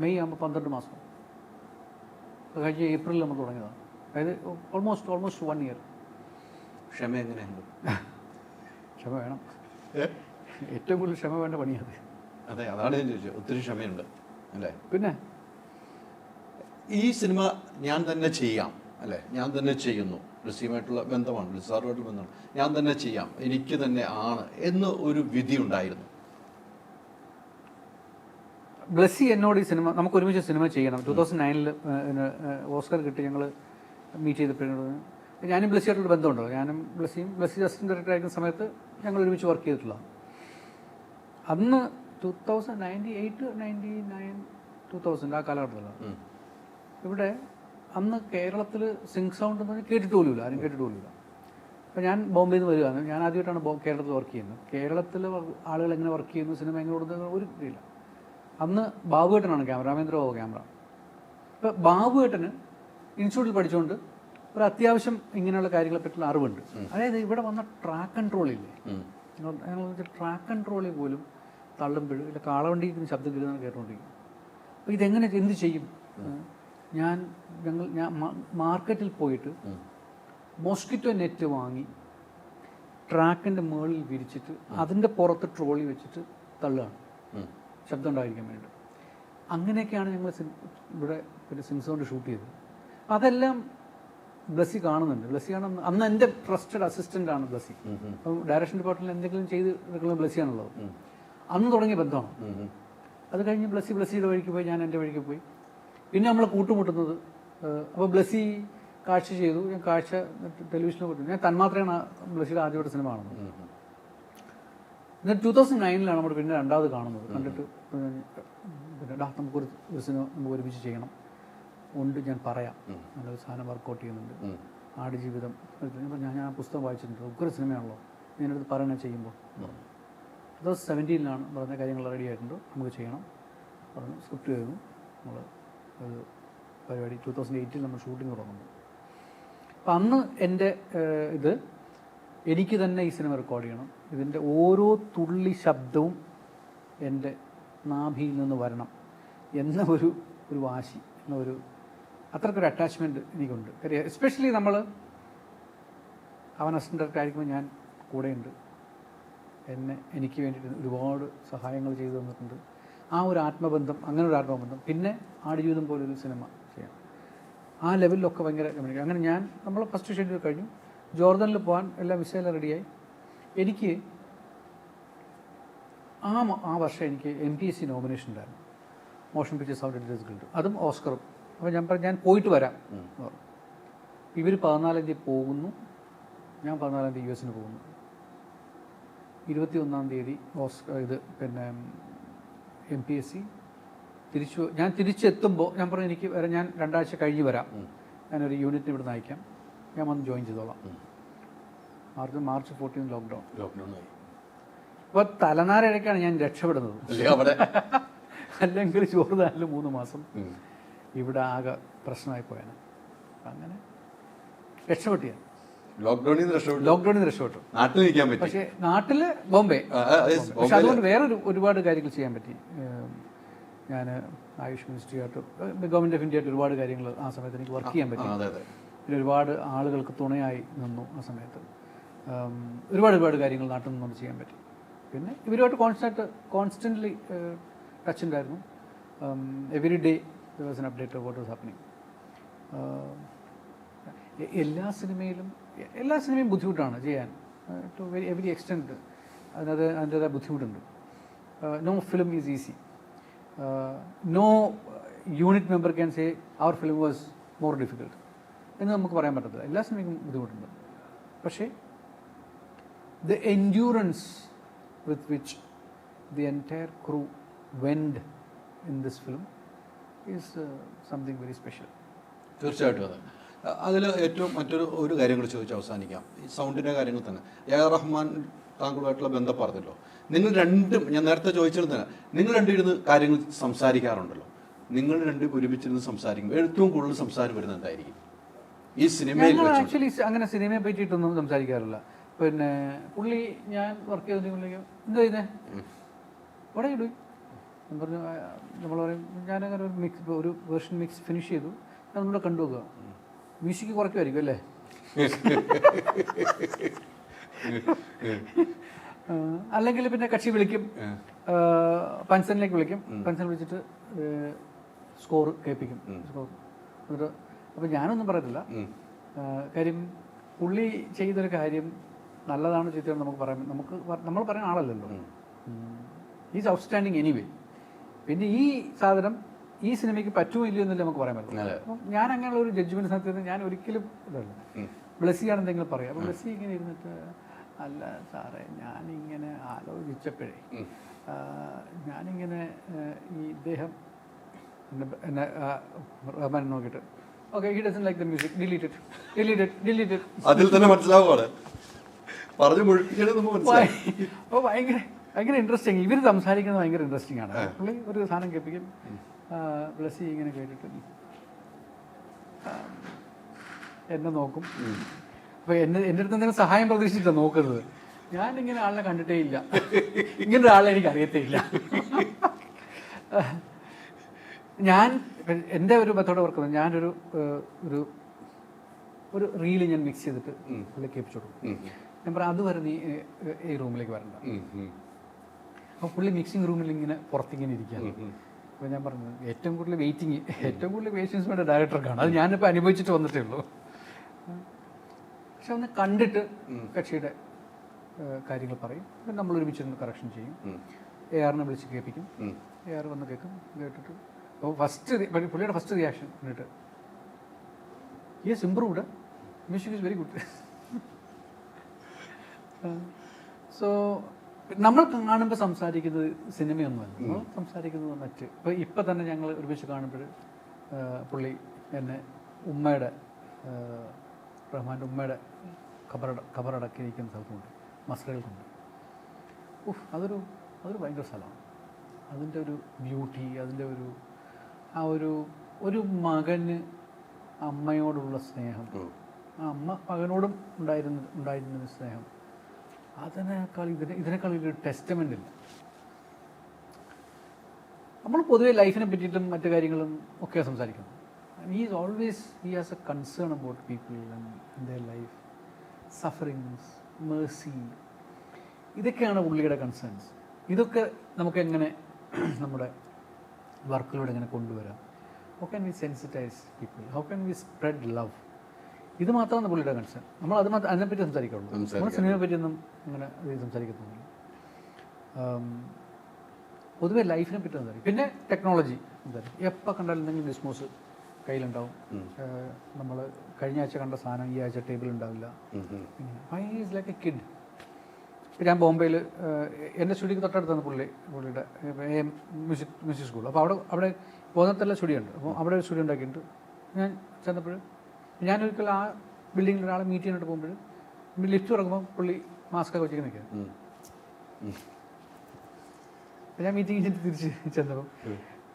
മെയ് ആകുമ്പോൾ 12 മാസം കഴിഞ്ഞ ഏപ്രിലിൽ നമ്മൾ തുടങ്ങിയതാണ്. അതായത് ഓൾമോസ്റ്റ് 1 ഇയർ. ക്ഷമ എങ്ങനെയാണ്? ക്ഷമ വേണം, ഏറ്റവും കൂടുതൽ ക്ഷമ വേണ്ട പണിയത്. അതെ, അതാണ് ഞാൻ ചോദിച്ചത്. ഒത്തിരി ക്ഷമയുണ്ട് അല്ലേ? പിന്നെ ഈ സിനിമ ഞാൻ തന്നെ ചെയ്യാം അല്ലേ, ഞാൻ തന്നെ ചെയ്യുന്നു, ബ്ലസ്സിയുമായിട്ടുള്ള ബന്ധമാണ്, ബ്ലസ്സാറുമായിട്ടുള്ള ബന്ധമാണ്, ഞാൻ തന്നെ ചെയ്യാം, എനിക്ക് തന്നെ ആണ് എന്ന് ഒരു വിധി ഉണ്ടായിരുന്നു. ബ്ലസ്സി എന്നോട് ഈ സിനിമ നമുക്ക് ഒരുമിച്ച് സിനിമ ചെയ്യണം 2009 ഓസ്കർ കിട്ടി. ഞങ്ങൾ മീറ്റ് ചെയ്തപ്പോഴും ഞാനും ബ്ലസ്സിയായിട്ടുള്ള ബന്ധമുണ്ടോ, ഞാനും ബ്ലസ്സി അസിസ്റ്റന്റ് ഡയറക്ടർ ആയിരിക്കുന്ന സമയത്ത് ഞങ്ങൾ ഒരുമിച്ച് വർക്ക് ചെയ്തിട്ടുള്ള. അന്ന് 2098, 99, 2000 ആ കാലഘട്ടത്തിലാണ്. ഇവിടെ അന്ന് കേരളത്തിൽ സിങ്ക് സൗണ്ട് എന്ന് പറഞ്ഞാൽ കേട്ടിട്ട് പോലുമില്ല, ആരും കേട്ടിട്ട് പോലുമില്ല. അപ്പോൾ ഞാൻ ബോംബെയിൽ നിന്ന് വരികയാണ്, ഞാൻ ആദ്യമായിട്ടാണ് കേരളത്തിൽ വർക്ക് ചെയ്യുന്നത്. കേരളത്തിൽ ആളുകൾ എങ്ങനെ വർക്ക് ചെയ്യുന്നു, സിനിമ എങ്ങനെ കൊടുക്കുന്നത് ഒരു ഇതില്ല. അന്ന് ബാബുവേട്ടനാണ് ക്യാമറ, രാമേന്ദ്ര ബാബു ക്യാമറ. ഇപ്പോൾ ബാബുവേട്ടന് ഇൻസ്റ്റിറ്റ്യൂട്ടിൽ പഠിച്ചുകൊണ്ട് ഒരു അത്യാവശ്യം ഇങ്ങനെയുള്ള കാര്യങ്ങളെ പറ്റിയുള്ള അറിവുണ്ട്. അതായത് ഇവിടെ വന്ന ട്രാക്ക് കൺട്രോളില്ലേ, ട്രാക്ക് കൺട്രോളിൽ പോലും തള്ളുമ്പോഴും ഇല്ല കാളവണ്ടിക്ക് ശബ്ദം കേൾക്കുന്ന കേട്ടുകൊണ്ടിരിക്കും. അപ്പോൾ ഇതെങ്ങനെ എന്ത് ചെയ്യും? ഞാൻ മാർക്കറ്റിൽ പോയിട്ട് മോസ്കിറ്റോ നെറ്റ് വാങ്ങി ട്രാക്കിൻ്റെ മുകളിൽ വിരിച്ചിട്ട് അതിൻ്റെ പുറത്ത് ട്രോളി വെച്ചിട്ട് തള്ളുകയാണ്, ശബ്ദം ഉണ്ടായിരിക്കാൻ വേണ്ടി. അങ്ങനെയൊക്കെയാണ് ഞങ്ങൾ ഇവിടെ പിന്നെ സിങ്സ് കൊണ്ട് ഷൂട്ട് ചെയ്തത്. അതെല്ലാം ബ്ലസ്സി കാണുന്നുണ്ട്. ബ്ലസ്സി കാണുന്ന അന്ന് എൻ്റെ ട്രസ്റ്റഡ് അസിസ്റ്റൻ്റ് ആണ് ബ്ലസ്സി. അപ്പം ഡയറക്ഷൻ ഡിപ്പാർട്ട്മെൻറ്റിൽ എന്തെങ്കിലും ചെയ്ത് എടുക്കുന്നത് ബ്ലസ്സിയാണുള്ളത്. അന്ന് തുടങ്ങിയ ബന്ധമാണ്. അത് കഴിഞ്ഞ് ബ്ലസ്സിയുടെ വഴിക്ക് പോയി, ഞാൻ എൻ്റെ വഴിക്ക് പോയി. പിന്നെ നമ്മൾ കൂട്ടുമുട്ടുന്നത്. അപ്പോൾ ബ്ലസ്സി കാഴ്ച ചെയ്തു, ഞാൻ കാഴ്ച ടെലിവിഷനിൽ കൊടുത്തു. ഞാൻ തന്മാത്രയാണ് ബ്ലസ്സിയുടെ ആദ്യമായിട്ട് സിനിമ കാണുന്നത്. എന്നിട്ട് 2009 നമ്മൾ പിന്നെ രണ്ടാമത് കാണുന്നത്. കണ്ടിട്ട് പിന്നെ നമുക്കൊരു സിനിമ നമുക്ക് ഒരുമിച്ച് ചെയ്യണം ഉണ്ട്, ഞാൻ പറയാം, നല്ലൊരു സാധനം വർക്കൗട്ട് ചെയ്യുന്നുണ്ട്, ആടുജീവിതം. ഞാൻ ആ പുസ്തകം വായിച്ചിട്ടുണ്ട്, ഉഗ്ര സിനിമയാണല്ലോ, ഞാനടുത്ത് പറയണ ചെയ്യുമ്പോൾ. 2017 പറഞ്ഞ കാര്യങ്ങൾ റെഡി ആയിട്ടുണ്ട്, നമുക്ക് ചെയ്യണം പറഞ്ഞു. സ്ക്രിപ്റ്റ് ചെയ്തു. നമ്മൾ ഒരു പരിപാടി 2008 നമ്മൾ ഷൂട്ടിംഗ് തുടങ്ങുന്നു. അപ്പം അന്ന് എൻ്റെ എനിക്ക് തന്നെ ഈ സിനിമ റെക്കോർഡ് ചെയ്യണം. ഇതിൻ്റെ ഓരോ തുള്ളി ശബ്ദവും എൻ്റെ നാഭിയിൽ നിന്ന് വരണം എന്ന ഒരു വാശി, എന്നൊരു അത്രയ്ക്കൊരു അറ്റാച്ച്മെൻറ്റ് എനിക്കുണ്ട്. കാര്യം എസ്പെഷ്യലി അവൻ അസിസ്റ്റൻ്റ് ഡയറക്ടർ ആയിരിക്കുമ്പോൾ ഞാൻ കൂടെയുണ്ട്. എനിക്ക് വേണ്ടിയിട്ട് ഒരുപാട് സഹായങ്ങൾ ചെയ്തു തന്നിട്ടുണ്ട്. ആ ഒരു ആത്മബന്ധം, അങ്ങനെ ഒരു ആത്മബന്ധം. പിന്നെ ആടുജീവിതം പോലൊരു സിനിമ ചെയ്യാം, ആ ലെവലിലൊക്കെ ഭയങ്കര കമ്മ്യൂണിക്കേഷൻ. അങ്ങനെ നമ്മൾ ഫസ്റ്റ് ഷെഡ്യൂൾ കഴിഞ്ഞു, ജോർദനിൽ പോകാൻ എല്ലാം വിസയെല്ലാം റെഡിയായി. എനിക്ക് ആ വർഷം എനിക്ക് MPSC നോമിനേഷൻ ഉണ്ടായിരുന്നു, motion picture sound editors guild, അതും ഓസ്കറും. അപ്പോൾ ഞാൻ പോയിട്ട് വരാം. ഇവർ 14-ാം തീയതി പോകുന്നു, ഞാൻ 14-ാം തീയതി US പോകുന്നു. 21-ാം തീയതി പിന്നെ MPSC ഞാൻ തിരിച്ചെത്തുമ്പോൾ ഞാൻ പറഞ്ഞു എനിക്ക് വരാം, ഞാൻ 2 ആഴ്ച കഴിഞ്ഞ് വരാം, ഞാനൊരു യൂണിറ്റിന് ഇവിടെ നയിക്കാം, ഞാൻ വന്ന് ജോയിൻ ചെയ്തോളാം. മാർച്ച് 14 ലോക്ക്ഡൗൺ ആയി. അപ്പോൾ തലനാരിഴക്കാണ് ഞാൻ രക്ഷപ്പെടുന്നത്. അല്ലെങ്കിൽ ജോർദാനിൽ 3 മാസം ഇവിടെ ആകെ പ്രശ്നമായി പോയാണ്. അങ്ങനെ രക്ഷപ്പെട്ടു ഞാൻ. ലോക്ക്ഡൌണിൽ നിന്ന് രക്ഷപ്പെട്ടു. നാട്ടിൽ നിൽക്കാൻ പറ്റി. പക്ഷേ നാട്ടിൽ ബോംബെ. പക്ഷെ അതുകൊണ്ട് വേറെ ഒരുപാട് കാര്യങ്ങൾ ചെയ്യാൻ പറ്റി. ഞാൻ ആയുഷ് മിനിസ്ട്രി ആയിട്ട് ഗവൺമെൻറ് ഓഫ് ഇന്ത്യ ആയിട്ട് ഒരുപാട് കാര്യങ്ങൾ ആ സമയത്ത് എനിക്ക് വർക്ക് ചെയ്യാൻ പറ്റി. അതെ അതെ. പിന്നെ ഒരുപാട് ആളുകൾക്ക് തുണയായി നിന്നു ആ സമയത്ത്. ഒരുപാട് കാര്യങ്ങൾ നാട്ടിൽ നിന്നുകൊണ്ട് ചെയ്യാൻ പറ്റി. പിന്നെ ഇവരുമായിട്ട് കോൺസ്റ്റൻ്റ്ലി ടച്ച് ഉണ്ടായിരുന്നു. Every day there was an update of what was happening. എല്ലാ സിനിമയും ബുദ്ധിമുട്ടാണ് ചെയ്യാൻ, ടു എവരി എക്സ്റ്റെൻറ്റ് അതിൻ്റെതായ ബുദ്ധിമുട്ടുണ്ട്. No film is easy. No unit member can say our film was more difficult എന്ന് നമുക്ക് പറയാൻ പറ്റത്തില്ല. എല്ലാ സിനിമയ്ക്കും ബുദ്ധിമുട്ടുണ്ട്. പക്ഷേ the endurance with which the entire crew went in this film is something very special. തീർച്ചയായിട്ടും അതെ. അതിൽ ഏറ്റവും ഒരു കാര്യം കൂടി ചോദിച്ച് അവസാനിക്കാം. ഈ സൗണ്ടിൻ്റെ കാര്യങ്ങൾ തന്നെ എ.ആർ. റഹ്മാൻ താങ്കളുമായിട്ടുള്ള ബന്ധം പറഞ്ഞല്ലോ. നിങ്ങൾ രണ്ടും, ഞാൻ നേരത്തെ ചോദിച്ചിരുന്ന, നിങ്ങൾ രണ്ടിരുന്ന് കാര്യങ്ങൾ സംസാരിക്കാറുണ്ടല്ലോ. നിങ്ങൾ രണ്ടും ഒരുമിച്ചിരുന്ന് സംസാരിക്കുമ്പോൾ ഏറ്റവും കൂടുതൽ സംസാരം വരുന്നത് എന്തായിരിക്കും ഈ സിനിമയിൽ? ആക്ച്വലി അങ്ങനെ സിനിമയെ പറ്റിയിട്ടൊന്നും സംസാരിക്കാറില്ല. പിന്നെ പുള്ളി ഞാൻ വർക്ക് ചെയ്തിട്ടുണ്ടെങ്കിൽ എന്താ ചെയ്യുന്നേ, ഇവിടെ ഇടും എന്ന് പറഞ്ഞു. നമ്മൾ പറയും ഞാനങ്ങനെ ഒരു വേർഷൻ മിക്സ് ഫിനിഷ് ചെയ്തു, ഞാൻ നമ്മളെ കണ്ടുവെക്കുക. മ്യൂസിക് കുറയ്ക്കുമായിരിക്കും അല്ലേ? അല്ലെങ്കിൽ പിന്നെ കക്ഷി വിളിക്കും, പൻസനിലേക്ക് വിളിക്കും, പൻസൻ വിളിച്ചിട്ട് സ്കോർ കേൾപ്പിക്കും. സ്കോർ എന്നിട്ട് അപ്പം ഞാനൊന്നും പറയത്തില്ല. കാര്യം പുള്ളി ചെയ്തൊരു കാര്യം നല്ലതാണ് ചീത്തയാണ് നമ്മൾ പറയുന്ന ആളല്ലല്ലോ. Is outstanding anyway. പിന്നെ ഈ സാധനം ഈ സിനിമയ്ക്ക് പറ്റുമോ ഇല്ലയോ എന്നല്ലേ നമുക്ക് പറയാൻ പറ്റില്ല. അപ്പം ഞാൻ അങ്ങനെയുള്ള ഒരു ജഡ്ജ്മെൻറ്റ് സത്യത്തിൽ ഞാൻ ഒരിക്കലും ഇതല്ല. ബ്ലെസ്സിയാണ് എന്തെങ്കിലും പറയാം. അപ്പം ബ്ലെസ്സി ഇങ്ങനെ ഇരുന്നിട്ട്, അല്ല സാറേ ഞാനിങ്ങനെ ആലോചിച്ചപ്പോഴേ ഞാനിങ്ങനെ ഈ ഇദ്ദേഹം എന്നെ റഹ്മാൻ നോക്കിയിട്ട് okay he doesn't like the music, delete it അതിൽ തന്നെ മനസ്സിലാവുകയാണ് അപ്പോൾ ഭയങ്കര ഇൻട്രസ്റ്റിങ്. ഇവർ സംസാരിക്കുന്നത് ഭയങ്കര ഇൻട്രസ്റ്റിംഗ് ആണ്. പുള്ളി ഒരു സാധനം കേൾപ്പിക്കും, ബ്ലസ്സി ഇങ്ങനെ കേട്ടിട്ട് എന്നെ നോക്കും. അപ്പോൾ എൻ്റെ അടുത്ത് എന്തെങ്കിലും സഹായം പ്രതീക്ഷിച്ചിട്ടാണ് നോക്കുന്നത്. ഞാനിങ്ങനെ ആളിനെ കണ്ടിട്ടേ ഇല്ല, ഇങ്ങനെ ഒരാളെ എനിക്ക് അറിയത്തേ ഇല്ല. ഞാൻ എൻ്റെ ഒരു മെത്തേഡ് വർക്കുന്നത്, ഞാനൊരു ഒരു റീല് ഞാൻ മിക്സ് ചെയ്തിട്ട് പുള്ളി കേൾപ്പിച്ചു കൊടുക്കും. ഞാൻ പറയാം അതുവരെ നീ ഈ റൂമിലേക്ക് വരണ്ട. അപ്പോൾ പുള്ളി മിക്സിങ് റൂമിൽ ഇങ്ങനെ പുറത്തിങ്ങനെ ഇരിക്കുകയാണ്. അപ്പോൾ ഞാൻ പറഞ്ഞത് ഏറ്റവും കൂടുതൽ പേഷ്യൻസ് വേണ്ട ഡയറക്ടർക്കാണ്. അത് ഞാനിപ്പോൾ അനുഭവിച്ചിട്ട് വന്നിട്ടേ ഉള്ളൂ. പക്ഷെ ഒന്ന് കണ്ടിട്ട് കക്ഷിയുടെ കാര്യങ്ങൾ പറയും. പിന്നെ നമ്മൾ ഒരുമിച്ചിരുന്ന് കറക്ഷൻ ചെയ്യും. എ.ആറിനെ വിളിച്ച് കേൾപ്പിക്കും. എ.ആർ വന്ന് കേൾക്കും. കേട്ടിട്ട് അപ്പോൾ പുള്ളിയുടെ ഫസ്റ്റ് റിയാക്ഷൻ എന്നിട്ട് yes improved, music is very good. So നമ്മൾ കാണുമ്പോൾ സംസാരിക്കുന്നത് സിനിമയൊന്നുമല്ല, നമ്മൾ സംസാരിക്കുന്നത് മറ്റ്. ഇപ്പം തന്നെ ഞങ്ങൾ ഒരുമിച്ച് കാണുമ്പോൾ പുള്ളി എന്നെ ഉമ്മയുടെ റഹ്മാൻ്റെ ഉമ്മയുടെ ഖബറടക്കിയിരിക്കുന്ന സ്ഥലത്തുണ്ട്, മസ്കലുണ്ട്. അതൊരു ഭയങ്കര സ്ഥലമാണ്. അതിൻ്റെ ഒരു ബ്യൂട്ടി, അതിൻ്റെ ഒരു മകന് അമ്മയോടുള്ള സ്നേഹം, ആ അമ്മ മകനോടും ഉണ്ടായിരുന്ന സ്നേഹം, ഇതിനേക്കാൾ ഒരു ടെസ്റ്റമെൻ്റ് ഇല്ല. നമ്മൾ പൊതുവെ ലൈഫിനെ പറ്റിയിട്ടും മറ്റു കാര്യങ്ങളും ഒക്കെ സംസാരിക്കുന്നു. he has a concern about people and their life, sufferings, mercy. ഇതൊക്കെയാണ് പുള്ളിയുടെ കൺസേൺസ്. ഇതൊക്കെ നമുക്ക് എങ്ങനെ നമ്മുടെ വർക്കിലൂടെ എങ്ങനെ കൊണ്ടുവരാം? How can we sensitise people, how can we spread love? ഇത് മാത്രമാണ് പുള്ളിയുടെ കൺസേൺ. നമ്മൾ അതിനെപ്പറ്റി സംസാരിക്കുള്ളൂ. നമ്മൾ സിനിമയെ പറ്റിയൊന്നും അങ്ങനെ സംസാരിക്കുന്നില്ല. പൊതുവെ ലൈഫിനെ പറ്റി സംസാരിക്കും. പിന്നെ ടെക്നോളജി സംസാരിക്കും. എപ്പോൾ കണ്ടാലും എന്തെങ്കിലും ഡിസ്മോസ് കയ്യിലുണ്ടാവും. നമ്മൾ കഴിഞ്ഞ ആഴ്ച കണ്ട സാധനം ഈ ആഴ്ച ടേബിൾ ഉണ്ടാവില്ല. Is like A kid. ഞാൻ ബോംബെയിൽ എൻ്റെ സ്റ്റുഡിയോക്ക് തൊട്ടടുത്താണ് പുള്ളിയുടെ മ്യൂസിക് സ്കൂൾ. അപ്പോൾ അവിടെ പോകുന്നിടത്തെല്ലാം സ്റ്റുഡിയോ ഉണ്ട്. അപ്പോൾ അവിടെ ഒരു സ്റ്റുഡിയോ ഉണ്ടാക്കിയിട്ടുണ്ട്. ഞാൻ ചെന്നപ്പോൾ ഞാനൊരിക്കൽ ആ ബിൽഡിങ്ങിൽ ഒരാളെ മീറ്റ് ചെയ്യാനായിട്ട് പോകുമ്പോൾ ലിഫ്റ്റ് തുറക്കുമ്പോൾ പുള്ളി മാസ്കൊക്കെ വെച്ചിട്ട് നിൽക്കുന്നത്. ഞാൻ മീറ്റിംഗ് കഴിഞ്ഞിട്ട് തിരിച്ച് ചെന്നപ്പോൾ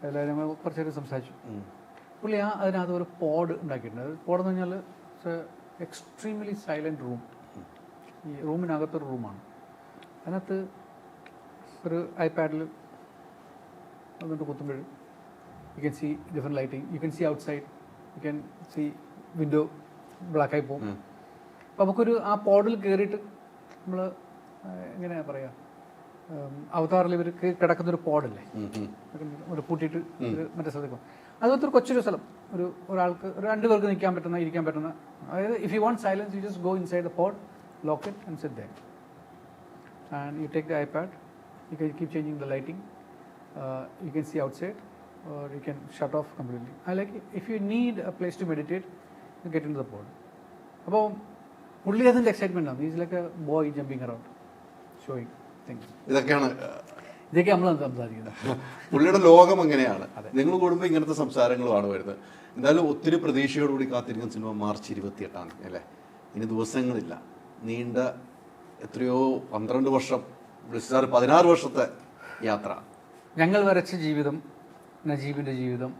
എല്ലാവരും കുറച്ചേരം സംസാരിച്ചു. പുള്ളി അതിനകത്ത് ഒരു പോഡ് ഉണ്ടാക്കിയിട്ടുണ്ട്. അത് പോഡെന്ന് പറഞ്ഞാൽ എക്സ്ട്രീംലി സൈലൻറ്റ് റൂം. ഈ റൂമിനകത്തൊരു റൂമാണ്. അതിനകത്ത് ഒരു ഐപാഡിൽ വന്നിട്ട് കുത്തുമ്പോൾ you can see different lighting, you can see outside, you can see window ബ്ലാക്കായി പോകും. അപ്പോൾ നമുക്കൊരു ആ പോഡിൽ കയറിയിട്ട് നമ്മൾ എങ്ങനെയാണ് പറയുക, അവതാറിൽ ഇവർ കിടക്കുന്നൊരു പോഡല്ലേ, ഒരു പൂട്ടിയിട്ട് ഒരു മറ്റേ സ്ഥലത്തേക്ക് പോകും. അതുപോലത്തെ ഒരു കൊച്ചൊരു സ്ഥലം, ഒരാൾക്ക് 2 പേർക്ക് ഇരിക്കാൻ പറ്റുന്ന, അതായത് if you want silence you just go inside the pod, lock it and sit there and you take the iPad, you can keep changing the lighting, you can see outside or you can shut off completely. I like it. If you need a place to meditate, you get into the pod. അപ്പോൾ പുള്ളി അതിൻ്റെ എക്സൈറ്റ്മെൻ്റ് ആണ്. Is like A boy jumping around showing things. ഇതൊക്കെ നമ്മൾ സംസാരിക്കുന്നത്. പുള്ളിയുടെ ലോകം എങ്ങനെയാണ്. നിങ്ങൾ കൂടുമ്പോൾ ഇങ്ങനത്തെ സംസാരങ്ങളുമാണ് വരുന്നത്. എന്തായാലും ഒത്തിരി പ്രതീക്ഷയോടുകൂടി കാത്തിരിക്കുന്ന സിനിമ മാർച്ച് 28 അല്ലേ. ഇനി ദിവസങ്ങളില്ല, നീണ്ട എത്രയോ 12 വർഷം 16 വർഷത്തെ യാത്ര. ഞങ്ങൾ വരച്ച ജീവിതം, നജീബിൻ്റെ ജീവിതം,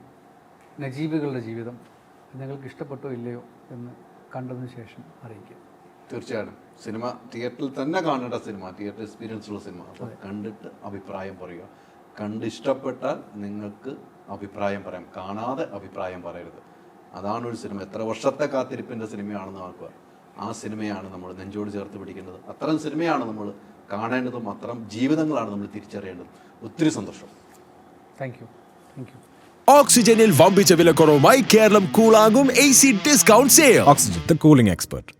നജീബുകളുടെ ജീവിതം നിങ്ങൾക്ക് ഇഷ്ടപ്പെട്ടോ ഇല്ലയോ എന്ന് കണ്ടതിന് ശേഷം അറിയിക്കുക. തീർച്ചയായിട്ടും സിനിമ തിയേറ്ററിൽ തന്നെ കാണേണ്ട സിനിമ, തിയേറ്റർ എക്സ്പീരിയൻസ് ഉള്ള സിനിമ. അപ്പോൾ കണ്ടിട്ട് അഭിപ്രായം പറയുക. കണ്ട് ഇഷ്ടപ്പെട്ടാൽ നിങ്ങൾക്ക് അഭിപ്രായം പറയാം, കാണാതെ അഭിപ്രായം പറയരുത്. അതാണ് ഒരു സിനിമ. എത്ര വർഷത്തെ കാത്തിരിപ്പിൻ്റെ സിനിമയാണെന്ന് ആക്കുക. ആ സിനിമയാണ് നമ്മൾ നെഞ്ചോട് ചേർത്ത് പിടിക്കേണ്ടത്. അത്തരം സിനിമയാണ് നമ്മൾ കാണേണ്ടതും അത്തരം ജീവിതങ്ങളാണ് നമ്മൾ തിരിച്ചറിയേണ്ടത്. ഒത്തിരി സന്തോഷം. Thank you. ഓക്സിജനിൽ വമ്പിച്ച വിലക്കുറവുമായി കേരളം കൂളാകും AC discount sale. Oxygen, the cooling expert.